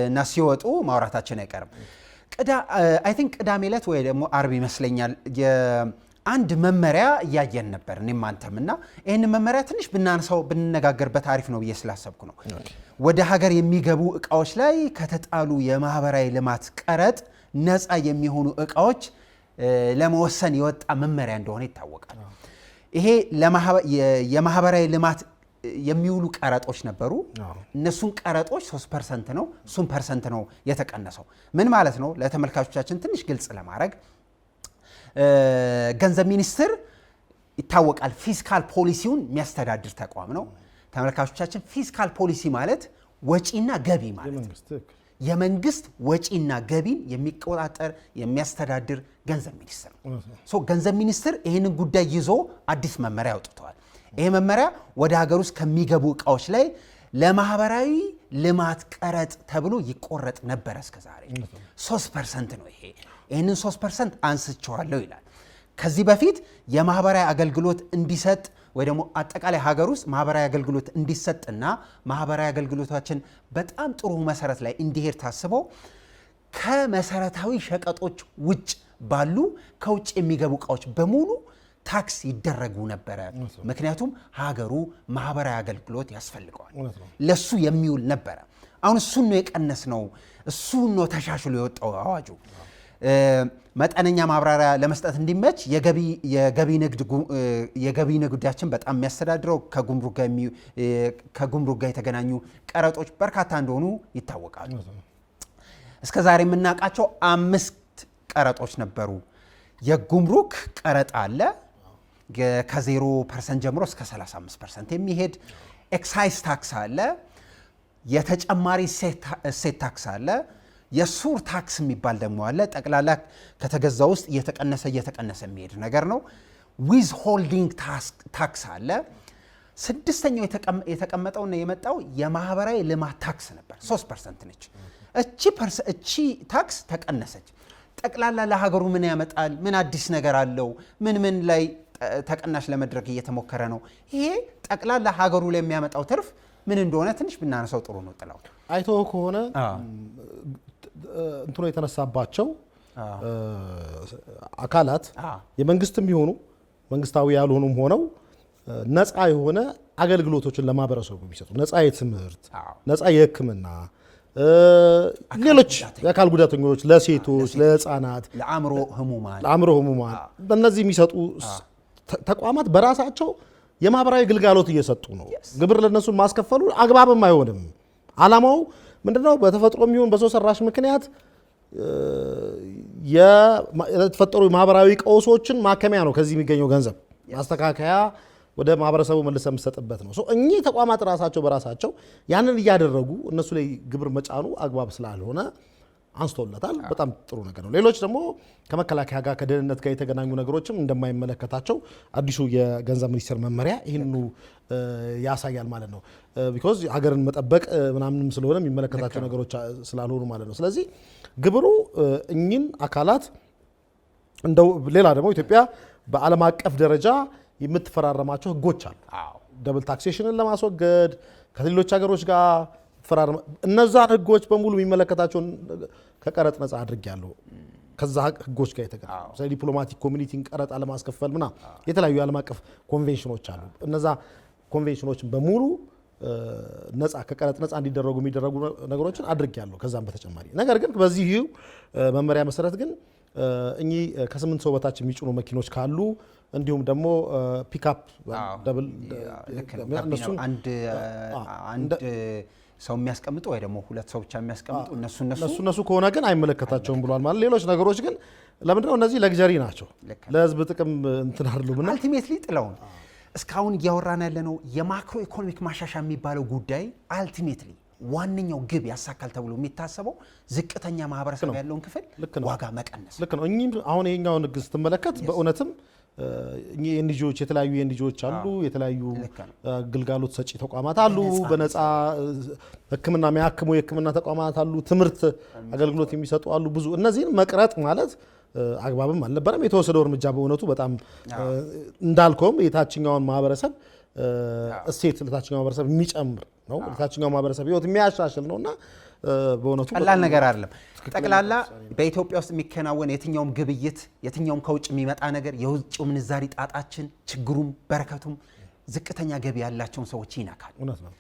እና ሲወጡ ማውራታችን አይቀርም። አይ ቲንክ ቅዳሜ ዕለት ወይ ደግሞ አርብ ይመስለኛል አንድ መመሪያ እያየን ነበር እኔም አንተም እና ይህን መመሪያ ትንሽ ብንነጋገርበት አሪፍ ነው ብዬ ስላሰብኩ ነው። ወደ ሀገር የሚገቡ እቃዎች ላይ ከተጣሉ የማህበራዊ ልማት ቀረጥ ነፃ የሚሆኑ እቃዎች ለመወሰን የወጣ መመሪያ እንደሆነ ይታወቃል። ይሄ የማህበራዊ ልማት የሚውሉ ቀረጦች ነበሩ። እነሱን ቀረጦች 3% ነው፣ እሱን ፐርሰንት ነው የተቀነሰው። ምን ማለት ነው? ለተመልካቾቻችን ትንሽ ግልጽ ለማድረግ ገንዘብ ሚኒስቴር ይታወቃል፣ ፊስካል ፖሊሲውን የሚያስተዳድር ተቋም ነው። ተመልካቾቻችን ፊስካል ፖሊሲ ማለት ወጪና ገቢ ማለት ነው። የመንግስት ወጪና ገቢን የሚቆጣጠር የሚያስተዳድር ገንዘብ ሚኒስቴር ነው። ገንዘብ ሚኒስቴር ይህንን ጉዳይ ይዞ አዲስ መመሪያ አውጥተዋል። ይሄ መመሪያ ወደ ሀገር ውስጥ ከሚገቡ እቃዎች ላይ ለማህበራዊ ልማት ቀረጥ ተብሎ ይቆረጥ ነበረ እስከዛሬ 3% ነው። ይህንን 3% አንስቸዋለሁ ይላል። ከዚህ በፊት የማህበራዊ አገልግሎት እንዲሰጥ ወይ ደግሞ አጠቃላይ ሀገር ውስጥ ማህበራዊ አገልግሎት እንዲሰጥና ማህበራዊ አገልግሎታችን በጣም ጥሩ መሰረት ላይ እንዲሄድ ታስቦ ከመሰረታዊ ሸቀጦች ውጭ ባሉ ከውጭ የሚገቡ እቃዎች በሙሉ ታክስ ይደረጉ ነበረ። ምክንያቱም ሀገሩ ማህበራዊ አገልግሎት ያስፈልገዋል፣ ለሱ የሚውል ነበረ። አሁን እሱን ነው የቀነስ ነው፣ እሱን ነው ተሻሽሎ የወጣው አዋጁ። መጠነኛ ማብራሪያ ለመስጠት እንዲመች የገቢ ንግዳችን በጣም የሚያስተዳድረው ከጉምሩክ ጋር የተገናኙ ቀረጦች በርካታ እንደሆኑ ይታወቃሉ። እስከ ዛሬ የምናውቃቸው 5 ቀረጦች ነበሩ። የጉምሩክ ቀረጥ አለ፣ ከ0% ጀምሮ እስከ 35% የሚሄድ ኤክሳይዝ ታክስ አለ፣ የተጨማሪ እሴት ታክስ አለ፣ የሱር ታክስ የሚባል ደግሞ አለ። ጠቅላላ ከተገዛ ውስጥ እየተቀነሰ የሚሄድ ነገር ነው። ዊዝ ሆልዲንግ ታክስ አለ። 6ኛው የተቀመጠውና የመጣው የማህበራዊ ልማት ታክስ ነበር፣ 3% ነች። እቺ ታክስ ተቀነሰች። ጠቅላላ ለሀገሩ ምን ያመጣል? ምን አዲስ ነገር አለው? ምን ላይ ተቀናሽ ለመድረግ እየተሞከረ ነው? ይሄ ጠቅላላ ሀገሩ ላይ የሚያመጣው ትርፍ ምን እንደሆነ ትንሽ ብናነሳው ጥሩ ነው። ጥላው አይቶ ከሆነ እንትኑ የተነሳባቸው አካላት የመንግስትም ቢሆኑ መንግስታዊ ያልሆኑም ሆነው ነፃ የሆነ አገልግሎቶችን ለማህበረሰቡ የሚሰጡ ነፃ የትምህርት፣ አዎ። ነፃ የሕክምና፣ ሌሎች የአካል ጉዳተኞች፣ ለሴቶች፣ ለህፃናት፣ ለአእምሮ ህሙማን በእነዚህ የሚሰጡ ተቋማት በራሳቸው የማህበራዊ ግልጋሎት እየሰጡ ነው። ግብር ለነሱን ማስከፈሉ አግባብም አይሆንም። አላማው ምንድነው? በተፈጥሮ የሚሆን በሰው ሰራሽ ምክንያት የተፈጠሩ ማህበራዊ ቀውሶችን ማከሚያ ነው። ከዚህ የሚገኘው ገንዘብ ማስተካከያ ወደ ማህበረሰቡ መልሰ የምሰጥበት ነው። እኚህ ተቋማት ራሳቸው በራሳቸው ያንን እያደረጉ እነሱ ላይ ግብር መጫኑ አግባብ ስላልሆነ አንስቶለታል። በጣም ጥሩ ነገር ነው። ሌሎች ደግሞ ከመከላከያ ጋር ከደህንነት ጋር የተገናኙ ነገሮችም እንደማይመለከታቸው አዲሱ የገንዘብ ሚኒስቴር መመሪያ ይህንኑ ያሳያል ማለት ነው። ቢኮዝ ሀገርን መጠበቅ ምናምንም ስለሆነ የሚመለከታቸው ነገሮች ስላልሆኑ ማለት ነው። ስለዚህ ግብሩ እኚህን አካላት እንደው ሌላ ደግሞ ኢትዮጵያ በዓለም አቀፍ ደረጃ የምትፈራረማቸው ህጎች አሉ። ደብል ታክሴሽንን ለማስወገድ ከሌሎች ሀገሮች ጋር እነዛን ህጎች በሙሉ የሚመለከታቸውን ከቀረጥ ነፃ አድርጌያለሁ። ከዛ ህጎች ጋር የተገናኙ ዲፕሎማቲክ ኮሚኒቲን ቀረጥ አለማስከፈል ምናምን የተለያዩ የዓለም አቀፍ ኮንቬንሽኖች አሉ። እነዛ ኮንቬንሽኖችን በሙሉ ነፃ ከቀረጥ ነፃ እንዲደረጉ የሚደረጉ ነገሮችን አድርጌያለሁ። ከዛም በተጨማሪ ነገር ግን በዚህ መመሪያ መሰረት ግን እኚህ ከ8 ሰው በታች የሚጭኑ መኪኖች ካሉ እንዲሁም ደግሞ ፒክአፕ ደብል አንድ ሰው የሚያስቀምጡ ወይ ደግሞ ሁለት ሰው ብቻ የሚያስቀምጡ እነሱ ከሆነ ግን አይመለከታቸውም ብሏል። ማለት ሌሎች ነገሮች ግን ለምንድነው እነዚህ ለግጀሪ ናቸው፣ ለህዝብ ጥቅም እንትን አይደሉም። አልቲሜትሊ ጥለውን እስካሁን እያወራን ያለ ነው የማክሮ ኢኮኖሚክ ማሻሻያ የሚባለው ጉዳይ አልቲሜትሊ ዋነኛው ግብ ያሳካል ተብሎ የሚታሰበው ዝቅተኛ ማህበረሰብ ያለውን ክፍል ዋጋ መቀነስ። ልክ ነው። እኚህም አሁን ይሄኛውን ህግ ስትመለከት በእውነትም የኤንጂኦዎች የተለያዩ ኤንጂኦዎች አሉ፣ የተለያዩ ግልጋሎት ሰጪ ተቋማት አሉ፣ በነፃ ህክምና የሚያክሙ የህክምና ተቋማት አሉ፣ ትምህርት አገልግሎት የሚሰጡ አሉ። ብዙ እነዚህን መቅረጥ ማለት አግባብም አልነበረም። የተወሰደው እርምጃ በእውነቱ በጣም እንዳልከውም የታችኛውን ማህበረሰብ እሴት ለታችኛው ማህበረሰብ የሚጨምር ነው፣ ለታችኛው ማህበረሰብ ህይወት የሚያሻሽል ነውና በእውነቱ ቀላል ነገር አይደለም። ጠቅላላ በኢትዮጵያ ውስጥ የሚከናወን የትኛውም ግብይት የትኛውም ከውጭ የሚመጣ ነገር የውጭው ምንዛሪ ጣጣችን ችግሩም በረከቱም ዝቅተኛ ገቢ ያላቸውን ሰዎች ይነካል። እውነት ነው።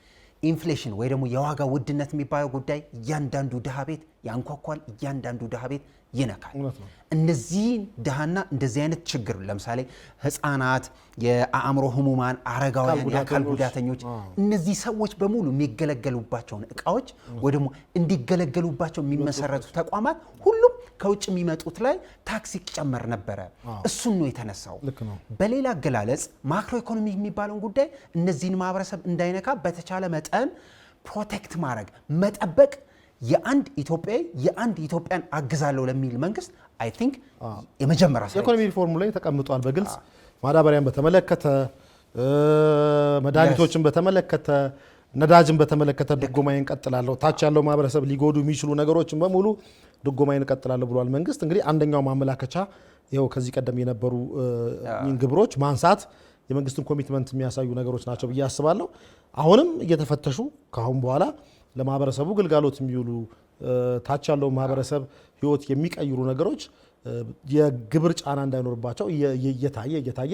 ኢንፍሌሽን ወይ ደግሞ የዋጋ ውድነት የሚባለው ጉዳይ እያንዳንዱ ድሃ ቤት ያንኳኳል፣ እያንዳንዱ ድሃ ቤት ይነካል። እነዚህን ድሃና እንደዚህ አይነት ችግር ለምሳሌ ህፃናት፣ የአእምሮ ህሙማን፣ አረጋውያን፣ የአካል ጉዳተኞች እነዚህ ሰዎች በሙሉ የሚገለገሉባቸውን እቃዎች ወይ ደግሞ እንዲገለገሉባቸው የሚመሰረቱ ተቋማት ሁሉም ከውጭ የሚመጡት ላይ ታክስ ይጨመር ነበረ። እሱን ነው የተነሳው። በሌላ አገላለጽ ማክሮ ኢኮኖሚ የሚባለውን ጉዳይ እነዚህን ማህበረሰብ እንዳይነካ በተቻለ መጠን ፕሮቴክት ማድረግ መጠበቅ የአንድ ኢትዮጵያዊ የአንድ ኢትዮጵያን አግዛለሁ ለሚል መንግስት አይ ቲንክ የመጀመሪያ የኢኮኖሚ ሪፎርሙ ላይ ተቀምጧል በግልጽ ማዳበሪያን በተመለከተ መድኃኒቶችን በተመለከተ ነዳጅን በተመለከተ ድጎማዬን ቀጥላለሁ፣ ታች ያለው ማህበረሰብ ሊጎዱ የሚችሉ ነገሮችን በሙሉ ድጎማዬን ቀጥላለሁ ብሏል መንግስት። እንግዲህ አንደኛው ማመላከቻ ይኸው ከዚህ ቀደም የነበሩ ግብሮች ማንሳት የመንግስትን ኮሚትመንት የሚያሳዩ ነገሮች ናቸው ብዬ አስባለሁ። አሁንም እየተፈተሹ ከአሁን በኋላ ለማህበረሰቡ ግልጋሎት የሚውሉ ታች ያለው ማህበረሰብ ህይወት የሚቀይሩ ነገሮች የግብር ጫና እንዳይኖርባቸው እየታየ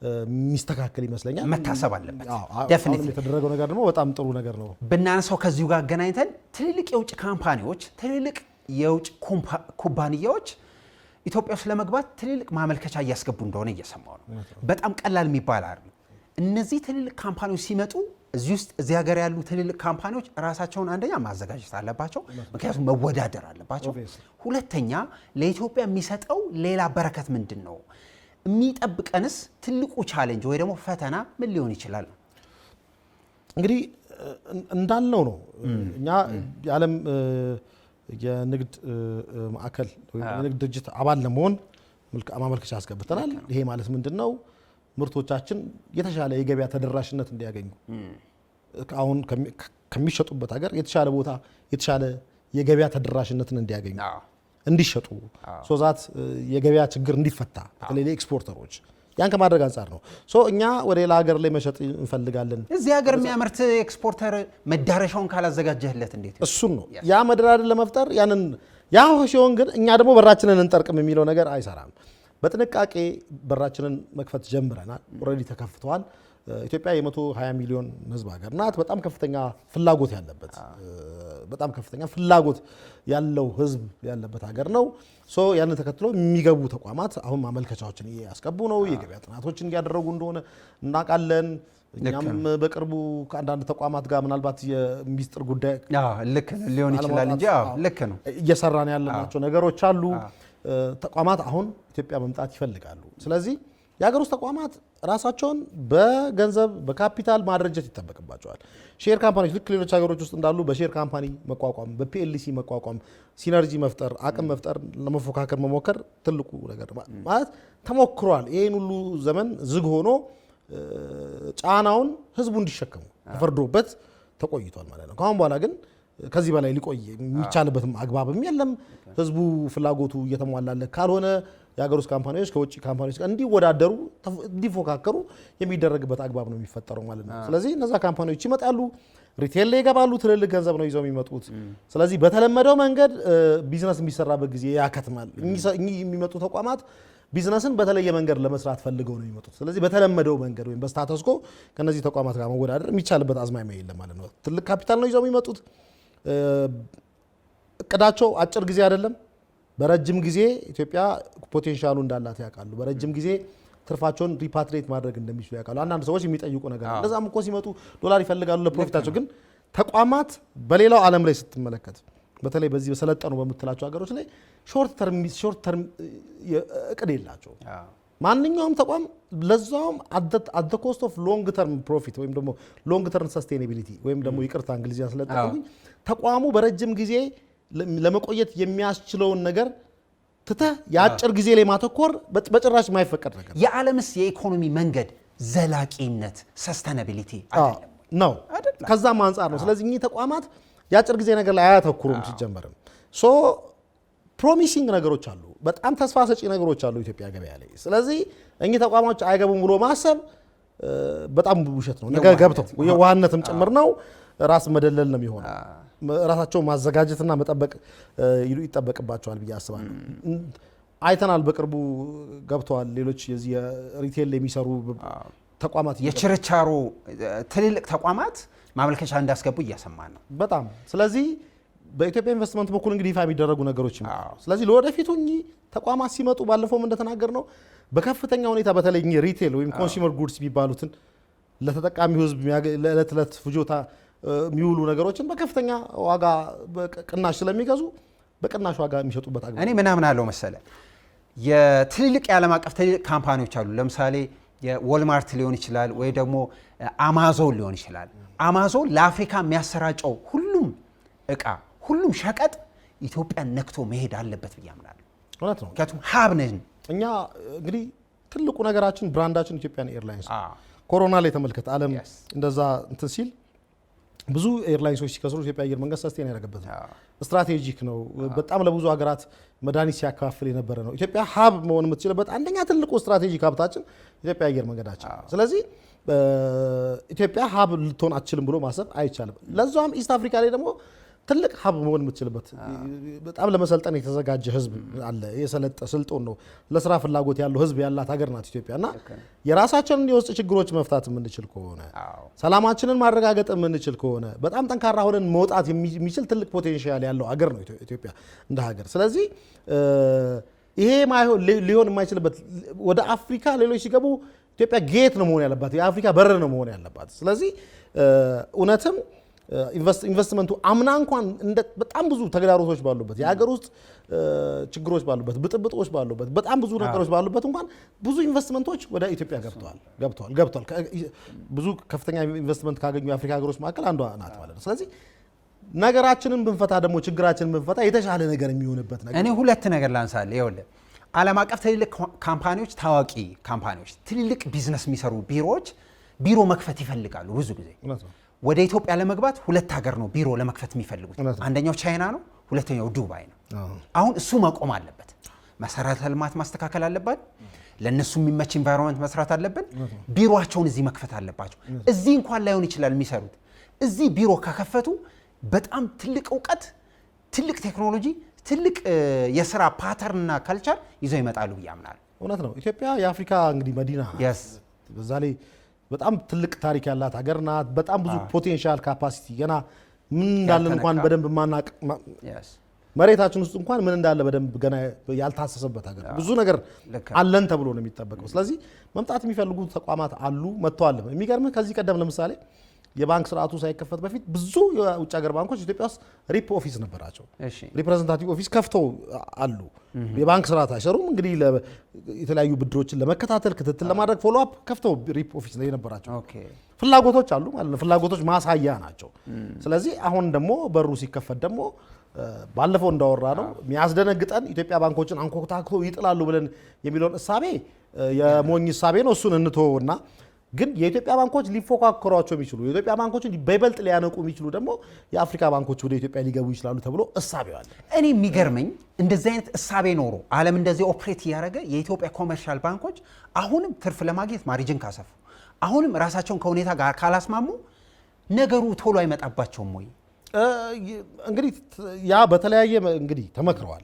የሚስተካከል ይመስለኛል። መታሰብ አለበት። ዴፊኒትሊ የተደረገው ነገር ደግሞ በጣም ጥሩ ነገር ነው። ብናነሳው ከዚሁ ጋር አገናኝተን ትልልቅ የውጭ ካምፓኒዎች፣ ትልልቅ የውጭ ኩባንያዎች ኢትዮጵያ ውስጥ ለመግባት ትልልቅ ማመልከቻ እያስገቡ እንደሆነ እየሰማው ነው። በጣም ቀላል የሚባል አይደለም። እነዚህ ትልልቅ ካምፓኒዎች ሲመጡ እዚህ ሀገር ያሉ ትልልቅ ካምፓኒዎች ራሳቸውን አንደኛ ማዘጋጀት አለባቸው፣ ምክንያቱም መወዳደር አለባቸው። ሁለተኛ ለኢትዮጵያ የሚሰጠው ሌላ በረከት ምንድን ነው? የሚጠብቀንስ ትልቁ ቻሌንጅ ወይ ደግሞ ፈተና ምን ሊሆን ይችላል? እንግዲህ እንዳልነው ነው እኛ የዓለም የንግድ ማዕከል የንግድ ድርጅት አባል ለመሆን ማመልከቻ አስገብተናል። ይሄ ማለት ምንድን ነው? ምርቶቻችን የተሻለ የገበያ ተደራሽነት እንዲያገኙ አሁን ከሚሸጡበት ሀገር የተሻለ ቦታ የተሻለ የገበያ ተደራሽነትን እንዲያገኙ እንዲሸጡ ሶዛት የገበያ ችግር እንዲፈታ በተለይ ኤክስፖርተሮች ያን ከማድረግ አንጻር ነው። እኛ ወደ ሌላ ሀገር ላይ መሸጥ እንፈልጋለን። እዚህ ሀገር የሚያመርት ኤክስፖርተር መዳረሻውን ካላዘጋጀህለት እንዴት? እሱን ነው ያ መደራደር ለመፍጠር ያንን ያ ሲሆን ግን እኛ ደግሞ በራችንን እንጠርቅም የሚለው ነገር አይሰራም። በጥንቃቄ በራችንን መክፈት ጀምረናል። ኦልሬዲ ተከፍተዋል። ኢትዮጵያ የ120 ሚሊዮን ህዝብ ሀገር ናት። በጣም ከፍተኛ ፍላጎት ያለበት በጣም ከፍተኛ ፍላጎት ያለው ህዝብ ያለበት ሀገር ነው። ሶ ያንን ተከትሎ የሚገቡ ተቋማት አሁን ማመልከቻዎችን እያስገቡ ነው። የገበያ ጥናቶችን እያደረጉ እንደሆነ እናውቃለን። እኛም በቅርቡ ከአንዳንድ ተቋማት ጋር ምናልባት የሚስጥር ጉዳይ ልክ ሊሆን ይችላል እንጂ ልክ ነው እየሰራን ያለናቸው ነገሮች አሉ። ተቋማት አሁን ኢትዮጵያ መምጣት ይፈልጋሉ። ስለዚህ የሀገር ውስጥ ተቋማት ራሳቸውን በገንዘብ በካፒታል ማድረጀት ይጠበቅባቸዋል። ሼር ካምፓኒዎች ልክ ሌሎች ሀገሮች ውስጥ እንዳሉ በሼር ካምፓኒ መቋቋም፣ በፒኤልሲ መቋቋም፣ ሲነርጂ መፍጠር፣ አቅም መፍጠር፣ ለመፎካከር መሞከር ትልቁ ነገር ማለት ተሞክሯል። ይህን ሁሉ ዘመን ዝግ ሆኖ ጫናውን ህዝቡ እንዲሸከሙ ተፈርዶበት ተቆይቷል ማለት ነው። ከአሁን በኋላ ግን ከዚህ በላይ ሊቆይ የሚቻልበትም አግባብም የለም። ህዝቡ ፍላጎቱ እየተሟላለት ካልሆነ የሀገር ውስጥ ካምፓኒዎች ከውጭ ካምፓኒዎች ጋር እንዲወዳደሩ እንዲፎካከሩ የሚደረግበት አግባብ ነው የሚፈጠረው ማለት ነው። ስለዚህ እነዛ ካምፓኒዎች ይመጣሉ፣ ሪቴል ላይ ይገባሉ፣ ትልልቅ ገንዘብ ነው ይዘው የሚመጡት። ስለዚህ በተለመደው መንገድ ቢዝነስ የሚሰራበት ጊዜ ያከትማል። እኚህ የሚመጡ ተቋማት ቢዝነስን በተለየ መንገድ ለመስራት ፈልገው ነው የሚመጡት። ስለዚህ በተለመደው መንገድ ወይም በስታተስኮ ከነዚህ ተቋማት ጋር መወዳደር የሚቻልበት አዝማሚያ የለም ማለት ነው። ትልቅ ካፒታል ነው ይዘው የሚመጡት። እቅዳቸው አጭር ጊዜ አይደለም፣ በረጅም ጊዜ ኢትዮጵያ ፖቴንሻሉ እንዳላት ያውቃሉ። በረጅም ጊዜ ትርፋቸውን ሪፓትሪየት ማድረግ እንደሚችሉ ያውቃሉ። አንዳንድ ሰዎች የሚጠይቁ ነገር ነው። እንደዛም እኮ ሲመጡ ዶላር ይፈልጋሉ ለፕሮፊታቸው። ግን ተቋማት በሌላው ዓለም ላይ ስትመለከት በተለይ በዚህ በሰለጠኑ በምትላቸው ሀገሮች ላይ ሾርት ተርም እቅድ የላቸው። ማንኛውም ተቋም ለዛውም አት ዘ ኮስት ኦፍ ሎንግ ተርም ፕሮፊት ወይም ደግሞ ሎንግ ተርም ሰስቴናቢሊቲ ወይም ደግሞ ይቅርታ እንግሊዝኛ ስለጠቀሙኝ ተቋሙ በረጅም ጊዜ ለመቆየት የሚያስችለውን ነገር ትተህ የአጭር ጊዜ ላይ ማተኮር በጭራሽ የማይፈቀድ ነገር። የዓለምስ የኢኮኖሚ መንገድ ዘላቂነት ሰስቴናቢሊቲ አይደለም ነው። ከዛም አንጻር ነው። ስለዚህ እኚህ ተቋማት የአጭር ጊዜ ነገር ላይ አያተኩሩም ሲጀመርም። ሶ ፕሮሚሲንግ ነገሮች አሉ፣ በጣም ተስፋ ሰጪ ነገሮች አሉ ኢትዮጵያ ገበያ ላይ። ስለዚህ እኚህ ተቋማት አይገቡም ብሎ ማሰብ በጣም ውሸት ነው። ነገ ገብተው የዋህነትም ጭምር ነው፣ ራስ መደለል ነው የሚሆነው። ራሳቸው ማዘጋጀትና መጠበቅ ይጠበቅባቸዋል ብዬ አስባለሁ። አይተናል፣ በቅርቡ ገብተዋል ሌሎች የዚህ ሪቴል የሚሰሩ ተቋማት፣ የችርቻሮ ትልልቅ ተቋማት ማመልከቻ እንዳስገቡ እያሰማን ነው በጣም። ስለዚህ በኢትዮጵያ ኢንቨስትመንት በኩል እንግዲህ ይፋ የሚደረጉ ነገሮች ይመጣሉ። ስለዚህ ለወደፊቱ እኚህ ተቋማት ሲመጡ ባለፈውም እንደተናገር ነው በከፍተኛ ሁኔታ በተለይ ሪቴል ወይም ኮንሱመር ጉድስ የሚባሉትን ለተጠቃሚው ሕዝብ ለዕለት ዕለት ፍጆታ የሚውሉ ነገሮችን በከፍተኛ ዋጋ ቅናሽ ስለሚገዙ በቅናሽ ዋጋ የሚሸጡበት አግባብ። እኔ ምናምን አለው መሰለ የትልልቅ የዓለም አቀፍ ትልልቅ ካምፓኒዎች አሉ። ለምሳሌ የዎልማርት ሊሆን ይችላል ወይ ደግሞ አማዞን ሊሆን ይችላል። አማዞን ለአፍሪካ የሚያሰራጨው ሁሉም እቃ ሁሉም ሸቀጥ ኢትዮጵያን ነክቶ መሄድ አለበት ብዬ አምናለሁ። እውነት ነው። ምክንያቱም ሀብ ነን እኛ። እንግዲህ ትልቁ ነገራችን ብራንዳችን ኢትዮጵያን ኤርላይንስ። ኮሮና ላይ ተመልከት፣ ዓለም እንደዛ እንትን ሲል ብዙ ኤርላይንሶች ሲከስሩ ኢትዮጵያ አየር መንገድ ሰስቴን ያደረገበት ነው። ስትራቴጂክ ነው። በጣም ለብዙ ሀገራት መድኃኒት ሲያከፋፍል የነበረ ነው። ኢትዮጵያ ሀብ መሆን የምትችልበት አንደኛ ትልቁ ስትራቴጂክ ሀብታችን ኢትዮጵያ አየር መንገዳችን። ስለዚህ ኢትዮጵያ ሀብ ልትሆን አትችልም ብሎ ማሰብ አይቻልም። ለዛም ኢስት አፍሪካ ላይ ደግሞ ትልቅ ሀብ መሆን የምትችልበት በጣም ለመሰልጠን የተዘጋጀ ህዝብ አለ። የሰለጠ ስልጡን ነው። ለስራ ፍላጎት ያለው ህዝብ ያላት ሀገር ናት ኢትዮጵያ እና የራሳችንን የውስጥ ችግሮች መፍታት የምንችል ከሆነ ሰላማችንን ማረጋገጥ የምንችል ከሆነ በጣም ጠንካራ ሆነን መውጣት የሚችል ትልቅ ፖቴንሻል ያለው ሀገር ነው ኢትዮጵያ እንደ ሀገር። ስለዚህ ይሄ ሊሆን የማይችልበት ወደ አፍሪካ ሌሎች ሲገቡ ኢትዮጵያ ጌት ነው መሆን ያለባት፣ የአፍሪካ በር ነው መሆን ያለባት። ስለዚህ እውነትም ኢንቨስትመንቱ አምና እንኳን በጣም ብዙ ተግዳሮቶች ባሉበት የሀገር ውስጥ ችግሮች ባሉበት ብጥብጦች ባሉበት በጣም ብዙ ነገሮች ባሉበት እንኳን ብዙ ኢንቨስትመንቶች ወደ ኢትዮጵያ ገብተዋል። ብዙ ከፍተኛ ኢንቨስትመንት ካገኙ የአፍሪካ ሀገሮች መካከል አንዷ ናት ማለት ነው። ስለዚህ ነገራችንን ብንፈታ ደግሞ ችግራችንን ብንፈታ የተሻለ ነገር የሚሆንበት ነገር። እኔ ሁለት ነገር ላንሳለህ። ይኸውልህ ዓለም አቀፍ ትልልቅ ካምፓኒዎች፣ ታዋቂ ካምፓኒዎች፣ ትልልቅ ቢዝነስ የሚሰሩ ቢሮ መክፈት ይፈልጋሉ ብዙ ጊዜ። ወደ ኢትዮጵያ ለመግባት ሁለት ሀገር ነው ቢሮ ለመክፈት የሚፈልጉት። አንደኛው ቻይና ነው፣ ሁለተኛው ዱባይ ነው። አሁን እሱ መቆም አለበት። መሰረተ ልማት ማስተካከል አለባት። ለነሱ የሚመች ኢንቫይሮንመንት መስራት አለብን። ቢሮአቸውን እዚህ መክፈት አለባቸው። እዚህ እንኳን ላይሆን ይችላል የሚሰሩት። እዚህ ቢሮ ከከፈቱ በጣም ትልቅ እውቀት፣ ትልቅ ቴክኖሎጂ፣ ትልቅ የስራ ፓተርንና ካልቸር ይዘው ይመጣሉ ብዬ አምናለሁ። እውነት ነው። ኢትዮጵያ የአፍሪካ እንግዲህ መዲና በዛ ላይ በጣም ትልቅ ታሪክ ያላት ሀገር ናት። በጣም ብዙ ፖቴንሻል ካፓሲቲ ገና ምን እንዳለን እንኳን በደንብ ማናቅ መሬታችን ውስጥ እንኳን ምን እንዳለ በደንብ ገና ያልታሰሰበት ሀገር ብዙ ነገር አለን ተብሎ ነው የሚጠበቀው። ስለዚህ መምጣት የሚፈልጉ ተቋማት አሉ መጥተዋል። የሚገርምህ ከዚህ ቀደም ለምሳሌ የባንክ ስርዓቱ ሳይከፈት በፊት ብዙ የውጭ ሀገር ባንኮች ኢትዮጵያ ውስጥ ሪፕ ኦፊስ ነበራቸው። ሪፕሬዘንታቲቭ ኦፊስ ከፍተው አሉ። የባንክ ስርዓት አይሰሩም እንግዲህ የተለያዩ ብድሮችን ለመከታተል ክትትል ለማድረግ ፎሎ አፕ ከፍተው ሪፕ ኦፊስ ላይ ነበራቸው። ፍላጎቶች አሉ ማለት ነው። ፍላጎቶች ማሳያ ናቸው። ስለዚህ አሁን ደግሞ በሩ ሲከፈት ደግሞ ባለፈው እንዳወራ ነው የሚያስደነግጠን ኢትዮጵያ ባንኮችን አንኮታክቶ ይጥላሉ ብለን የሚለውን እሳቤ የሞኝ እሳቤ ነው። እሱን እንተወውና ግን የኢትዮጵያ ባንኮች ሊፎካከሯቸው የሚችሉ የኢትዮጵያ ባንኮችን በይበልጥ ሊያነቁ የሚችሉ ደግሞ የአፍሪካ ባንኮች ወደ ኢትዮጵያ ሊገቡ ይችላሉ ተብሎ እሳቤው አለ። እኔ የሚገርመኝ እንደዚህ አይነት እሳቤ ኖሮ ዓለም እንደዚህ ኦፕሬት እያደረገ የኢትዮጵያ ኮመርሻል ባንኮች አሁንም ትርፍ ለማግኘት ማርጅን ካሰፉ አሁንም ራሳቸውን ከሁኔታ ጋር ካላስማሙ ነገሩ ቶሎ አይመጣባቸውም ወይ? እንግዲህ ያ በተለያየ እንግዲህ ተመክረዋል።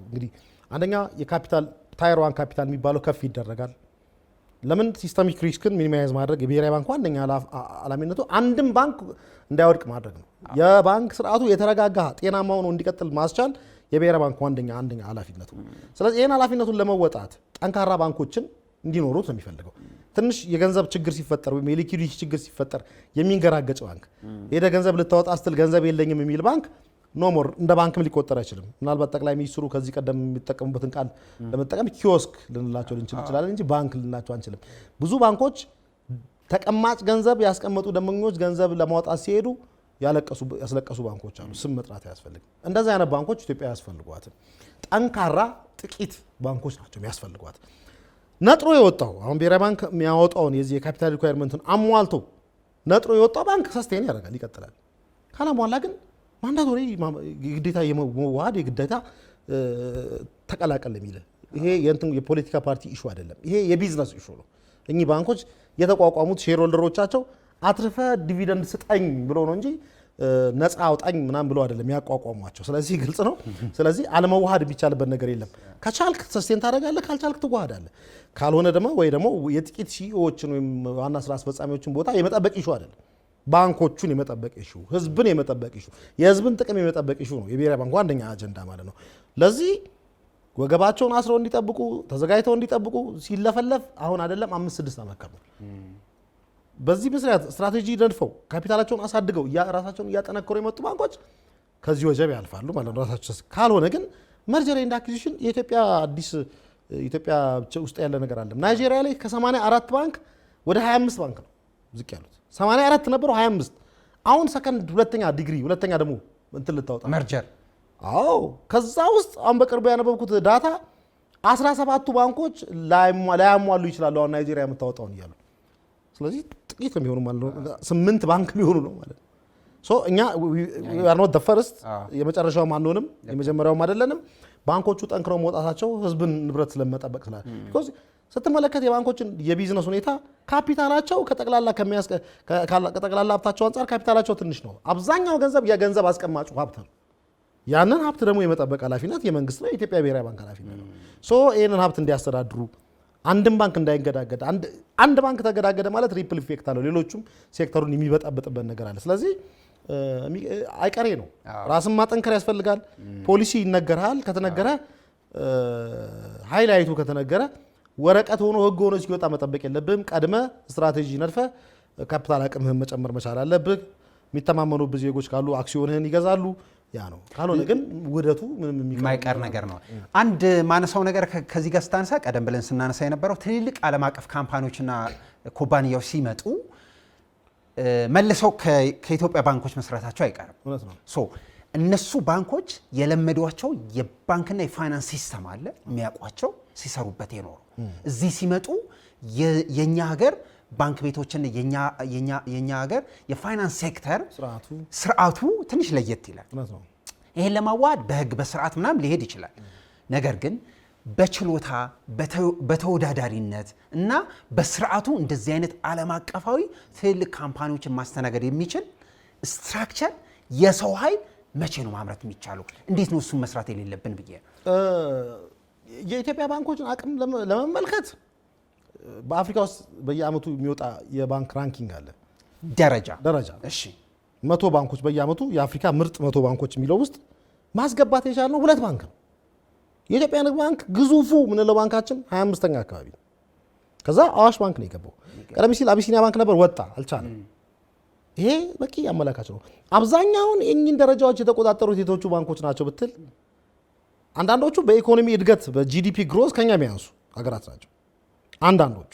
እንግዲህ አንደኛ የካፒታል ታየር ዋን ካፒታል የሚባለው ከፍ ይደረጋል። ለምን ሲስተሚክ ሪስክን ሚኒማይዝ ማድረግ የብሔራዊ ባንክ ዋነኛ ኃላፊነቱ አንድም ባንክ እንዳይወድቅ ማድረግ ነው። የባንክ ስርዓቱ የተረጋጋ ጤናማ ሆኖ እንዲቀጥል ማስቻል የብሔራዊ ባንክ አንደኛ ኃላፊነቱ። ስለዚህ ይህን ኃላፊነቱን ለመወጣት ጠንካራ ባንኮችን እንዲኖሩት ነው የሚፈልገው። ትንሽ የገንዘብ ችግር ሲፈጠር ወይም የሊኩዊዲቲ ችግር ሲፈጠር የሚንገራገጭ ባንክ ሄደ ገንዘብ ልታወጣ ስትል ገንዘብ የለኝም የሚል ባንክ ኖሞር እንደ ባንክም ሊቆጠር አይችልም። ምናልባት ጠቅላይ ሚኒስትሩ ከዚህ ቀደም የሚጠቀሙበትን ቃል ለመጠቀም ኪዮስክ ልንላቸው እንችላለን እንጂ ባንክ ልንላቸው አንችልም። ብዙ ባንኮች ተቀማጭ ገንዘብ ያስቀመጡ ደንበኞች ገንዘብ ለማውጣት ሲሄዱ ያስለቀሱ ባንኮች አሉ። ስም መጥራት አያስፈልግም። እንደዚህ አይነት ባንኮች ኢትዮጵያ ያስፈልጓትም። ጠንካራ ጥቂት ባንኮች ናቸው የሚያስፈልጓት። ነጥሮ የወጣው አሁን ብሔራዊ ባንክ የሚያወጣውን የዚህ የካፒታል ሪኳየርመንትን አሟልቶ ነጥሮ የወጣው ባንክ ሰስቴን ያደርጋል፣ ይቀጥላል። ካላሟላ ግን ማንዳቶሪ ግዴታ የመዋሃድ የግዴታ ተቀላቀል የሚል ይሄ የፖለቲካ ፓርቲ ኢሹ አይደለም። ይሄ የቢዝነስ ኢሹ ነው። እኚህ ባንኮች የተቋቋሙት ሼር ሆልደሮቻቸው አትርፈ ዲቪደንድ ስጠኝ ብሎ ነው እንጂ ነፃ አውጣኝ ምናምን ብሎ አይደለም ያቋቋሟቸው። ስለዚህ ግልጽ ነው። ስለዚህ አለመዋሃድ የሚቻልበት ነገር የለም። ከቻልክ ሰስቴን ታደርጋለህ፣ ካልቻልክ ትዋሃዳለህ። ካልሆነ ደግሞ ወይ ደግሞ የጥቂት ሲኢኦዎችን ወይም ዋና ስራ አስፈጻሚዎችን ቦታ የመጠበቅ ኢሹ አይደለም። ባንኮቹን የመጠበቅ ኢሹ፣ ህዝብን የመጠበቅ ኢሹ፣ የህዝብን ጥቅም የመጠበቅ ኢሹ ነው የብሔራዊ ባንክ ዋነኛ አጀንዳ ማለት ነው። ለዚህ ወገባቸውን አስረው እንዲጠብቁ ተዘጋጅተው እንዲጠብቁ ሲለፈለፍ አሁን አይደለም 5-6 ዓመት ከርሞ በዚህ መስሪያት ስትራቴጂ ነድፈው ካፒታላቸውን አሳድገው ራሳቸውን እያጠነከሩ የመጡ ባንኮች ከዚህ ወጀብ ያልፋሉ ማለት ነው ራሳቸው። ካልሆነ ግን መርጀር ኤንድ አኩዚሽን የኢትዮጵያ አዲስ ኢትዮጵያ ውስጥ ያለ ነገር አለ። ናይጄሪያ ላይ ከ84 ባንክ ወደ 25 ባንክ ነው ዝቅ ያሉት። 84 ነበሩ 25። አሁን ሰከንድ ሁለተኛ ደግሞ እንትን ልታወጣ መርጀር። አዎ ከዛ ውስጥ አሁን በቅርቡ ያነበብኩት ዳታ 17ቱ ባንኮች ላያሟሉ ይችላሉ አሁን ናይጄሪያ የምታወጣውን እያሉ። ስለዚህ ጥቂት ነው የሚሆኑ ማለት ነው። 8 ባንክ ሊሆኑ ነው ማለት ነው። እኛ are not the first የመጨረሻውም አንሆንም የመጀመሪያውም አይደለንም። ባንኮቹ ጠንክረው መውጣታቸው ህዝብን ንብረት ስለመጠበቅ ስላለ because ስትመለከት የባንኮችን የቢዝነስ ሁኔታ ካፒታላቸው ከጠቅላላ ሀብታቸው አንጻር ካፒታላቸው ትንሽ ነው። አብዛኛው ገንዘብ የገንዘብ አስቀማጩ ሀብት ነው። ያንን ሀብት ደግሞ የመጠበቅ ኃላፊነት የመንግስት ነው፣ የኢትዮጵያ ብሔራዊ ባንክ ኃላፊነት ነው። ይህንን ሀብት እንዲያስተዳድሩ አንድም ባንክ እንዳይገዳገድ። አንድ ባንክ ተገዳገደ ማለት ሪፕል ኢፌክት አለው፣ ሌሎቹም ሴክተሩን የሚበጣበጥበት ነገር አለ። ስለዚህ አይቀሬ ነው። ራስን ማጠንከር ያስፈልጋል። ፖሊሲ ይነገርሃል። ከተነገረ ሃይላይቱ ከተነገረ ወረቀት ሆኖ ህግ ሆኖ ሲወጣ መጠበቅ የለብህም። ቀድመ ስትራቴጂ ነድፈ ካፒታል አቅምህን መጨመር መቻል አለብህ። የሚተማመኑብህ ዜጎች ካሉ አክሲዮንህን ይገዛሉ። ያ ነው። ካልሆነ ግን ውህደቱ ምንም የማይቀር ነገር ነው። አንድ ማነሳው ነገር ከዚህ ጋር ስታነሳ ቀደም ብለን ስናነሳ የነበረው ትልልቅ ዓለም አቀፍ ካምፓኒዎችና ኩባንያዎች ሲመጡ መልሰው ከኢትዮጵያ ባንኮች መስራታቸው አይቀርም። እነሱ ባንኮች የለመዷቸው የባንክና የፋይናንስ ሲስተም አለ የሚያውቋቸው ሲሰሩበት የኖሩ እዚህ ሲመጡ የኛ ሀገር ባንክ ቤቶችን የኛ ሀገር የፋይናንስ ሴክተር ስርዓቱ ትንሽ ለየት ይላል። ይሄን ለማዋሃድ በህግ በስርዓት ምናምን ሊሄድ ይችላል። ነገር ግን በችሎታ በተወዳዳሪነት እና በስርዓቱ እንደዚህ አይነት ዓለም አቀፋዊ ትልቅ ካምፓኒዎችን ማስተናገድ የሚችል ስትራክቸር የሰው ኃይል መቼ ነው ማምረት የሚቻለው? እንዴት ነው እሱን መስራት የሌለብን ብዬ የኢትዮጵያ ባንኮችን አቅም ለመመልከት በአፍሪካ ውስጥ በየአመቱ የሚወጣ የባንክ ራንኪንግ አለ ደረጃ። እሺ 100 ባንኮች በየአመቱ የአፍሪካ ምርጥ 100 ባንኮች የሚለው ውስጥ ማስገባት የቻልነው 2 ባንክ ነው። የኢትዮጵያ ንግድ ባንክ ግዙፉ ምንለው ባንካችን 25ኛ አካባቢ ነው። ከዛ አዋሽ ባንክ ነው የገባው። ቀደም ሲል አቢሲኒያ ባንክ ነበር፣ ወጣ፣ አልቻለም። ይሄ በቂ አመላካች ነው። አብዛኛውን የእኚህን ደረጃዎች የተቆጣጠሩት የቶቹ ባንኮች ናቸው ብትል አንዳንዶቹ በኢኮኖሚ እድገት በጂዲፒ ግሮዝ ከኛ የሚያንሱ ሀገራት ናቸው። አንዳንዶቹ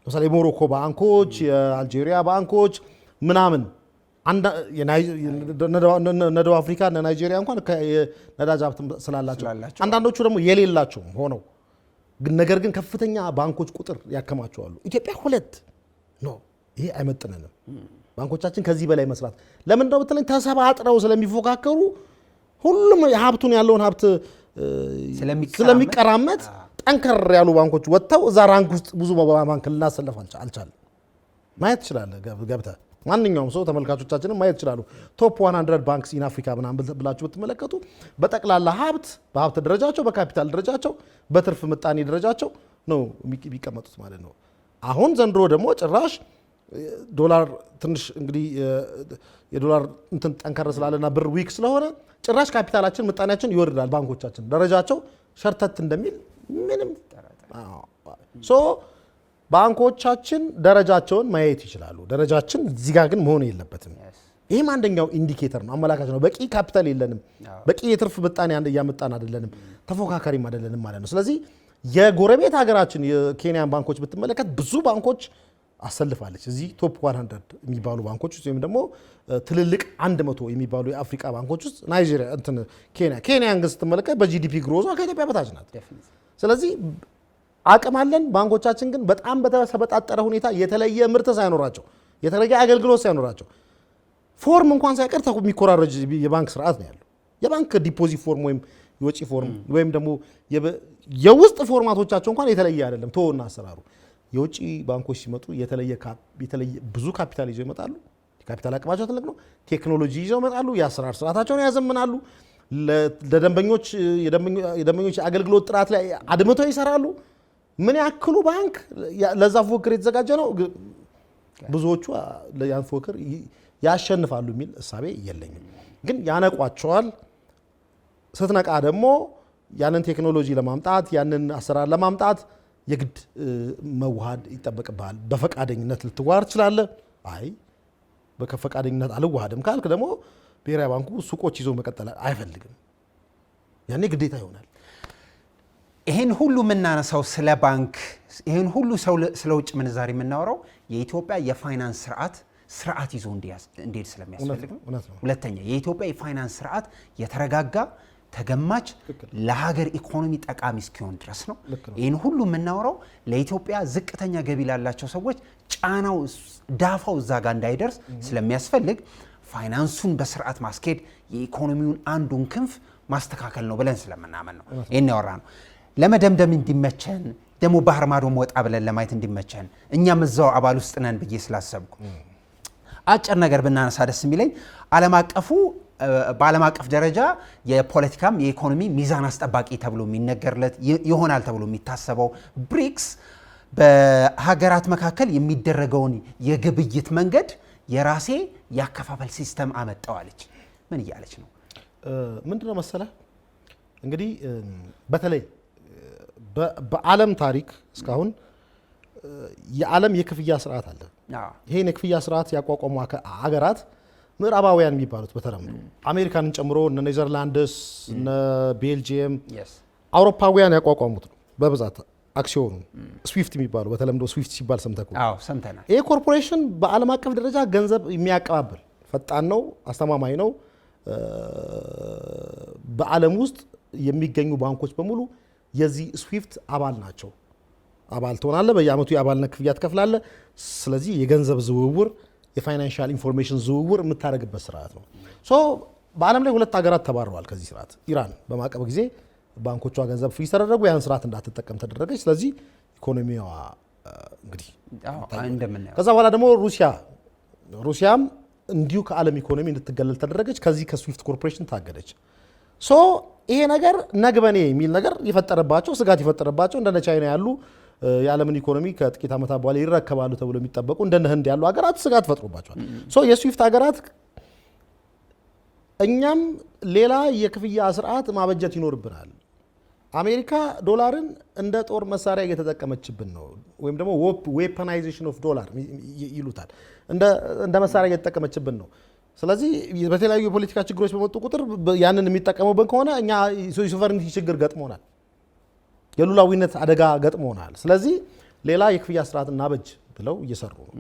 ለምሳሌ የሞሮኮ ባንኮች፣ የአልጄሪያ ባንኮች ምናምን ደቡብ አፍሪካ እና ናይጄሪያ እንኳን ነዳጅ ሀብት ስላላቸው አንዳንዶቹ ደግሞ የሌላቸውም ሆነው ነገር ግን ከፍተኛ ባንኮች ቁጥር ያከማቸዋሉ። ኢትዮጵያ 2 ነው። ይሄ አይመጥነንም። ባንኮቻችን ከዚህ በላይ መስራት ለምን ነው ብትለኝ ተሰባጥረው ስለሚፎካከሩ ሁሉም ሀብቱን ያለውን ሀብት ስለሚቀራመት ጠንከር ያሉ ባንኮች ወጥተው እዛ ራንክ ውስጥ ብዙ ባንክ ልናሰለፍ አልቻለም። ማየት ትችላለህ ገብተህ ማንኛውም ሰው ተመልካቾቻችንም ማየት ይችላሉ። ቶፕ 100 ባንክስ ኢን አፍሪካ ምናምን ብላችሁ ብትመለከቱ በጠቅላላ በሀብት ደረጃቸው፣ በካፒታል ደረጃቸው፣ በትርፍ ምጣኔ ደረጃቸው ነው የሚቀመጡት ማለት ነው። አሁን ዘንድሮ ደግሞ ጭራሽ ዶላር ትንሽ እንግዲህ የዶላር እንትን ጠንከር ስላለና ብር ዊክ ስለሆነ ጭራሽ ካፒታላችን ምጣኔያችን ይወርዳል። ባንኮቻችን ደረጃቸው ሸርተት እንደሚል ምንም ባንኮቻችን ደረጃቸውን ማየት ይችላሉ። ደረጃችን እዚህ ጋር ግን መሆን የለበትም። ይህም አንደኛው ኢንዲኬተር ነው፣ አመላካች ነው። በቂ ካፒታል የለንም፣ በቂ የትርፍ ምጣኔ እያመጣን አይደለንም፣ ተፎካካሪም አይደለንም ማለት ነው። ስለዚህ የጎረቤት ሀገራችን የኬንያን ባንኮች ብትመለከት ብዙ ባንኮች አሰልፋለች። እዚህ ቶፕ 100 የሚባሉ ባንኮች ውስጥ ወይም ደግሞ ትልልቅ 100 የሚባሉ የአፍሪካ ባንኮች ውስጥ ናይጄሪያ ኬንያን ግን ስትመለከት በጂዲፒ ግሮዟ ከኢትዮጵያ በታች ናት። ስለዚህ አቅም አለን። ባንኮቻችን ግን በጣም በተሰበጣጠረ ሁኔታ የተለየ ምርት ሳይኖራቸው የተለየ አገልግሎት ሳይኖራቸው ፎርም እንኳን ሳይቀር የሚኮራረጅ የባንክ ስርዓት ነው ያለው። የባንክ ዲፖዚት ፎርም ወይም የወጪ ፎርም ወይም ደግሞ የውስጥ ፎርማቶቻቸው እንኳን የተለየ አይደለም። ተወና አሰራሩ የውጭ ባንኮች ሲመጡ የተለየ ብዙ ካፒታል ይዘው ይመጣሉ። የካፒታል አቅማቸው ትልቅ ነው። ቴክኖሎጂ ይዘው ይመጣሉ። የአሰራር ስርዓታቸውን ያዘምናሉ። ለደንበኞች የደንበኞች አገልግሎት ጥራት ላይ አድምተው ይሰራሉ። ምን ያክሉ ባንክ ለዛ ፉክክር የተዘጋጀ ነው? ብዙዎቹ ያን ፉክክር ያሸንፋሉ የሚል እሳቤ የለኝም። ግን ያነቋቸዋል። ስትነቃ ደግሞ ያንን ቴክኖሎጂ ለማምጣት ያንን አሰራር ለማምጣት የግድ መዋሃድ ይጠበቅብሃል። በፈቃደኝነት ልትዋሃድ ትችላለህ። አይ በፈቃደኝነት አልዋሃድም ካልክ ደግሞ ብሔራዊ ባንኩ ሱቆች ይዞ መቀጠል አይፈልግም። ያኔ ግዴታ ይሆናል። ይህን ሁሉ የምናነሳው ስለ ባንክ፣ ይህን ሁሉ ስለ ውጭ ምንዛሪ የምናወራው የኢትዮጵያ የፋይናንስ ስርዓት ይዞ እንዲሄድ ስለሚያስፈልግ ነው። ሁለተኛ የኢትዮጵያ የፋይናንስ ስርዓት የተረጋጋ ተገማች ለሀገር ኢኮኖሚ ጠቃሚ እስኪሆን ድረስ ነው። ይህን ሁሉ የምናወራው ለኢትዮጵያ ዝቅተኛ ገቢ ላላቸው ሰዎች ጫናው ዳፋው እዛ ጋር እንዳይደርስ ስለሚያስፈልግ ፋይናንሱን በስርዓት ማስኬድ የኢኮኖሚውን አንዱን ክንፍ ማስተካከል ነው ብለን ስለምናመን ነው ይህን ያወራ ነው። ለመደምደም እንዲመቸን ደግሞ ባህር ማዶም ወጣ ብለን ለማየት እንዲመቸን እኛም እዛው አባል ውስጥ ነን ብዬ ስላሰብኩ አጭር ነገር ብናነሳ ደስ የሚለኝ በዓለም አቀፍ ደረጃ የፖለቲካም የኢኮኖሚ ሚዛን አስጠባቂ ተብሎ የሚነገርለት ይሆናል ተብሎ የሚታሰበው ብሪክስ በሀገራት መካከል የሚደረገውን የግብይት መንገድ የራሴ ያከፋፈል ሲስተም አመጣዋለች። ምን እያለች ነው? ምንድነው መሰለህ እንግዲህ በተለይ በዓለም ታሪክ እስካሁን የዓለም የክፍያ ስርዓት አለ። ይሄን የክፍያ ስርዓት ያቋቋሙ ሀገራት ምዕራባውያን የሚባሉት በተለምዶ አሜሪካንን ጨምሮ እነ ኔዘርላንድስ እነ ቤልጂየም አውሮፓውያን ያቋቋሙት ነው በብዛት አክሲዮኑ ስዊፍት የሚባለው በተለምዶ ስዊፍት ሲባል ሰምተናል። ይሄ ኮርፖሬሽን በዓለም አቀፍ ደረጃ ገንዘብ የሚያቀባብል ፈጣን ነው፣ አስተማማኝ ነው። በዓለም ውስጥ የሚገኙ ባንኮች በሙሉ የዚህ ስዊፍት አባል ናቸው። አባል ትሆናለህ፣ በየአመቱ የአባልነት ክፍያ ትከፍላለህ። ስለዚህ የገንዘብ ዝውውር የፋይናንሻል ኢንፎርሜሽን ዝውውር የምታደርግበት ስርዓት ነው። በዓለም ላይ 2 ሀገራት ተባረዋል ከዚህ ስርዓት። ኢራን በማዕቀብ ጊዜ ባንኮቿ ገንዘብ ፍሪዝ ተደረጉ፣ ያን ስርዓት እንዳትጠቀም ተደረገች። ስለዚህ ኢኮኖሚዋ እንግዲህ እንደምናየው ከዛ በኋላ ደግሞ ሩሲያም እንዲሁ ከዓለም ኢኮኖሚ እንድትገለል ተደረገች። ከዚህ ከስዊፍት ኮርፖሬሽን ታገደች። ይሄ ነገር ነግበኔ የሚል ነገር የፈጠረባቸው ስጋት የፈጠረባቸው እንደነ ቻይና ያሉ የዓለምን ኢኮኖሚ ከጥቂት ዓመታት በኋላ ይረከባሉ ተብሎ የሚጠበቁ እንደነ ህንድ ያሉ ሀገራት ስጋት ፈጥሮባቸዋል። የስዊፍት ሀገራት እኛም ሌላ የክፍያ ስርዓት ማበጀት ይኖርብናል። አሜሪካ ዶላርን እንደ ጦር መሳሪያ እየተጠቀመችብን ነው፣ ወይም ደግሞ ዌፐናይዜሽን ኦፍ ዶላር ይሉታል። እንደ መሳሪያ እየተጠቀመችብን ነው። ስለዚህ በተለያዩ የፖለቲካ ችግሮች በመጡ ቁጥር ያንን የሚጠቀሙብን ከሆነ እኛ ሶቨሬንቲ ችግር ገጥሞናል፣ የሉላዊነት አደጋ ገጥሞናል። ስለዚህ ሌላ የክፍያ ስርዓት እናበጅ ብለው እየሰሩ ነው።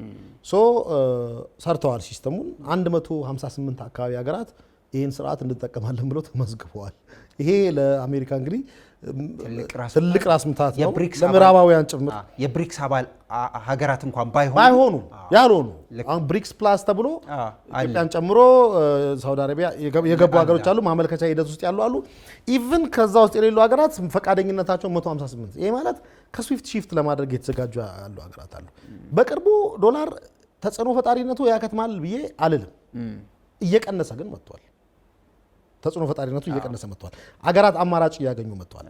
ሰርተዋል። ሲስተሙን 158 አካባቢ ሀገራት ይህን ስርዓት እንጠቀማለን ብለው ተመዝግበዋል። ይሄ ለአሜሪካ እንግዲህ ትልቅ ራስ ምታት ነው፣ ለምዕራባውያን ጭምር። የብሪክስ አባል ሀገራት እንኳን ባይሆኑ ያልሆኑ አሁን ብሪክስ ፕላስ ተብሎ ኢትዮጵያን ጨምሮ ሳውዲ አረቢያ የገቡ ሀገሮች አሉ፣ ማመልከቻ ሂደት ውስጥ ያሉ አሉ። ኢቭን ከዛ ውስጥ የሌሉ ሀገራት ፈቃደኝነታቸው 158። ይሄ ማለት ከስዊፍት ሺፍት ለማድረግ የተዘጋጁ ያሉ ሀገራት አሉ። በቅርቡ ዶላር ተጽዕኖ ፈጣሪነቱ ያከትማል ብዬ አልልም፣ እየቀነሰ ግን መጥቷል። ተጽዕኖ ፈጣሪነቱ እየቀነሰ መጥቷል። አገራት አማራጭ እያገኙ መጥቷል።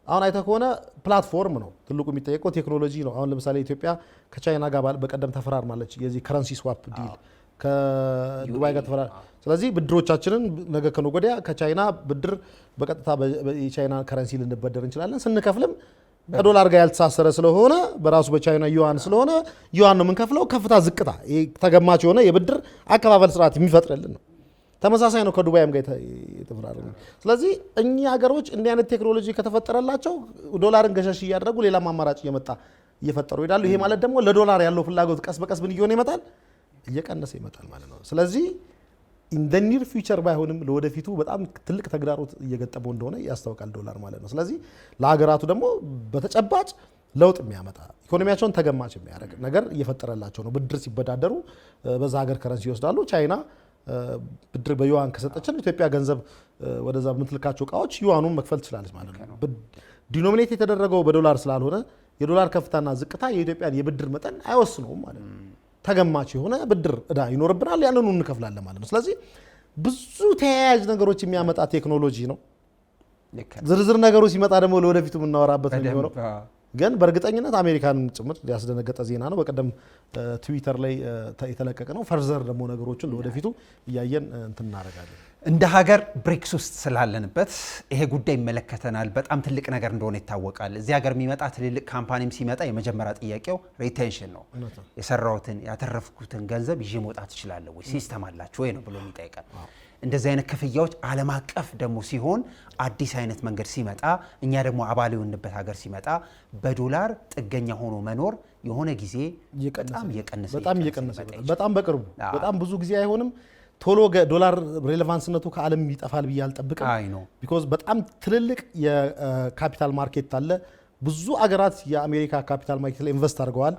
አሁን አይተህ ከሆነ ፕላትፎርም ነው ትልቁ የሚጠየቀው፣ ቴክኖሎጂ ነው። አሁን ለምሳሌ ኢትዮጵያ ከቻይና ጋር በቀደም ተፈራርማለች፣ የዚህ ከረንሲ ስዋፕ ዲል ከዱባይ ጋር ተፈራር። ስለዚህ ብድሮቻችንን ነገ ከነገ ወዲያ ከቻይና ብድር በቀጥታ የቻይና ከረንሲ ልንበደር እንችላለን። ስንከፍልም ከዶላር ጋር ያልተሳሰረ ስለሆነ በራሱ በቻይና ዩዋን ስለሆነ ዩዋን ነው የምንከፍለው። ከፍታ ዝቅታ ተገማች የሆነ የብድር አከፋፈል ስርዓት የሚፈጥርልን ነው። ተመሳሳይ ነው ከዱባይም ጋር የተፈራረመ። ስለዚህ እኚህ ሀገሮች እንዲህ አይነት ቴክኖሎጂ ከተፈጠረላቸው ዶላርን ገሸሽ እያደረጉ ሌላም አማራጭ እየፈጠሩ ይሄዳሉ። ይሄ ማለት ደግሞ ለዶላር ያለው ፍላጎት ቀስ በቀስ ምን እየሆነ ይመጣል? እየቀነሰ ይመጣል ማለት ነው። ስለዚህ ኢን ዘ ኒር ፊውቸር ባይሆንም ለወደፊቱ በጣም ትልቅ ተግዳሮት እየገጠመው እንደሆነ ያስታውቃል ዶላር ማለት ነው። ስለዚህ ለሀገራቱ ደግሞ በተጨባጭ ለውጥ የሚያመጣ ኢኮኖሚያቸውን ተገማች የሚያደርግ ነገር እየፈጠረላቸው ነው። ብድር ሲበዳደሩ በዛ ሀገር ከረንሲ ይወስዳሉ። ቻይና ብድር በዩዋን ከሰጠችን ኢትዮጵያ ገንዘብ ወደዛ የምትልካቸው እቃዎች ዩዋኑን መክፈል ትችላለች ማለት ነው። ዲኖሚኔት የተደረገው በዶላር ስላልሆነ የዶላር ከፍታና ዝቅታ የኢትዮጵያን የብድር መጠን አይወስነውም ማለት ነው። ተገማች የሆነ ብድር እዳ ይኖርብናል፣ ያንኑ እንከፍላለን ማለት ነው። ስለዚህ ብዙ ተያያዥ ነገሮች የሚያመጣ ቴክኖሎጂ ነው። ዝርዝር ነገሩ ሲመጣ ደግሞ ለወደፊቱ የምናወራበት ነው የሚሆነው። ግን በእርግጠኝነት አሜሪካንን ጭምር ያስደነገጠ ዜና ነው። በቀደም ትዊተር ላይ የተለቀቀ ነው። ፈርዘር ደግሞ ነገሮችን ለወደፊቱ እያየን እንትን እናደርጋለን። እንደ ሀገር ብሪክስ ውስጥ ስላለንበት ይሄ ጉዳይ ይመለከተናል። በጣም ትልቅ ነገር እንደሆነ ይታወቃል። እዚህ ሀገር የሚመጣ ትልልቅ ካምፓኒም ሲመጣ የመጀመሪያ ጥያቄው ሪቴንሽን ነው። የሰራሁትን ያተረፍኩትን ገንዘብ ይዤ መውጣት እችላለሁ ወይ፣ ሲስተም አላችሁ ወይ ነው ብሎ የሚጠይቀን። እንደዚህ አይነት ክፍያዎች ዓለም አቀፍ ደግሞ ሲሆን አዲስ አይነት መንገድ ሲመጣ እኛ ደግሞ አባል የሆንበት ሀገር ሲመጣ በዶላር ጥገኛ ሆኖ መኖር የሆነ ጊዜ በጣም እየቀነሰ በጣም በቅርቡ በጣም ብዙ ጊዜ አይሆንም ቶሎ ዶላር ሬሌቫንስነቱ ከዓለም ይጠፋል ብዬ አልጠብቅም። ቢኮዝ በጣም ትልልቅ የካፒታል ማርኬት አለ። ብዙ አገራት የአሜሪካ ካፒታል ማርኬት ላይ ኢንቨስት አድርገዋል።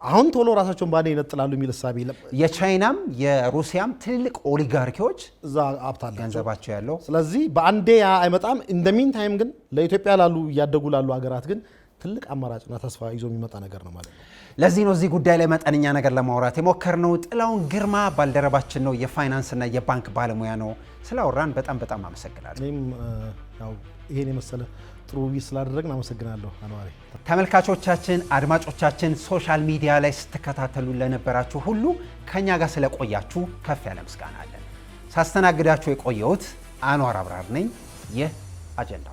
አሁን ቶሎ ራሳቸውን ባንዴ ይነጥላሉ የሚል እሳቤ የለም። የቻይናም የሩሲያም ትልልቅ ኦሊጋርኪዎች እዛ ሀብት አላቸው ገንዘባቸው ያለው። ስለዚህ በአንዴ አይመጣም። ኢን ዘ ሚን ታይም ግን ለኢትዮጵያ ላሉ እያደጉ ላሉ ሀገራት ግን ትልቅ አማራጭና ተስፋ ይዞ የሚመጣ ነገር ነው ማለት ነው። ለዚህ ነው እዚህ ጉዳይ ላይ መጠነኛ ነገር ለማውራት የሞከርነው። ጥላውን ግርማ ባልደረባችን ነው፣ የፋይናንስና የባንክ ባለሙያ ነው። ስላወራን በጣም አመሰግናለሁ። እኔም ያው ይሄን የመሰለ ጥሩ ውይይት ስላደረግን አመሰግናለሁ አንዋሪ። ተመልካቾቻችን፣ አድማጮቻችን ሶሻል ሚዲያ ላይ ስትከታተሉ ለነበራችሁ ሁሉ ከኛ ጋር ስለቆያችሁ ከፍ ያለ ምስጋና አለን። ሳስተናግዳችሁ የቆየሁት አንዋር አብራር ነኝ። ይህ አጀንዳ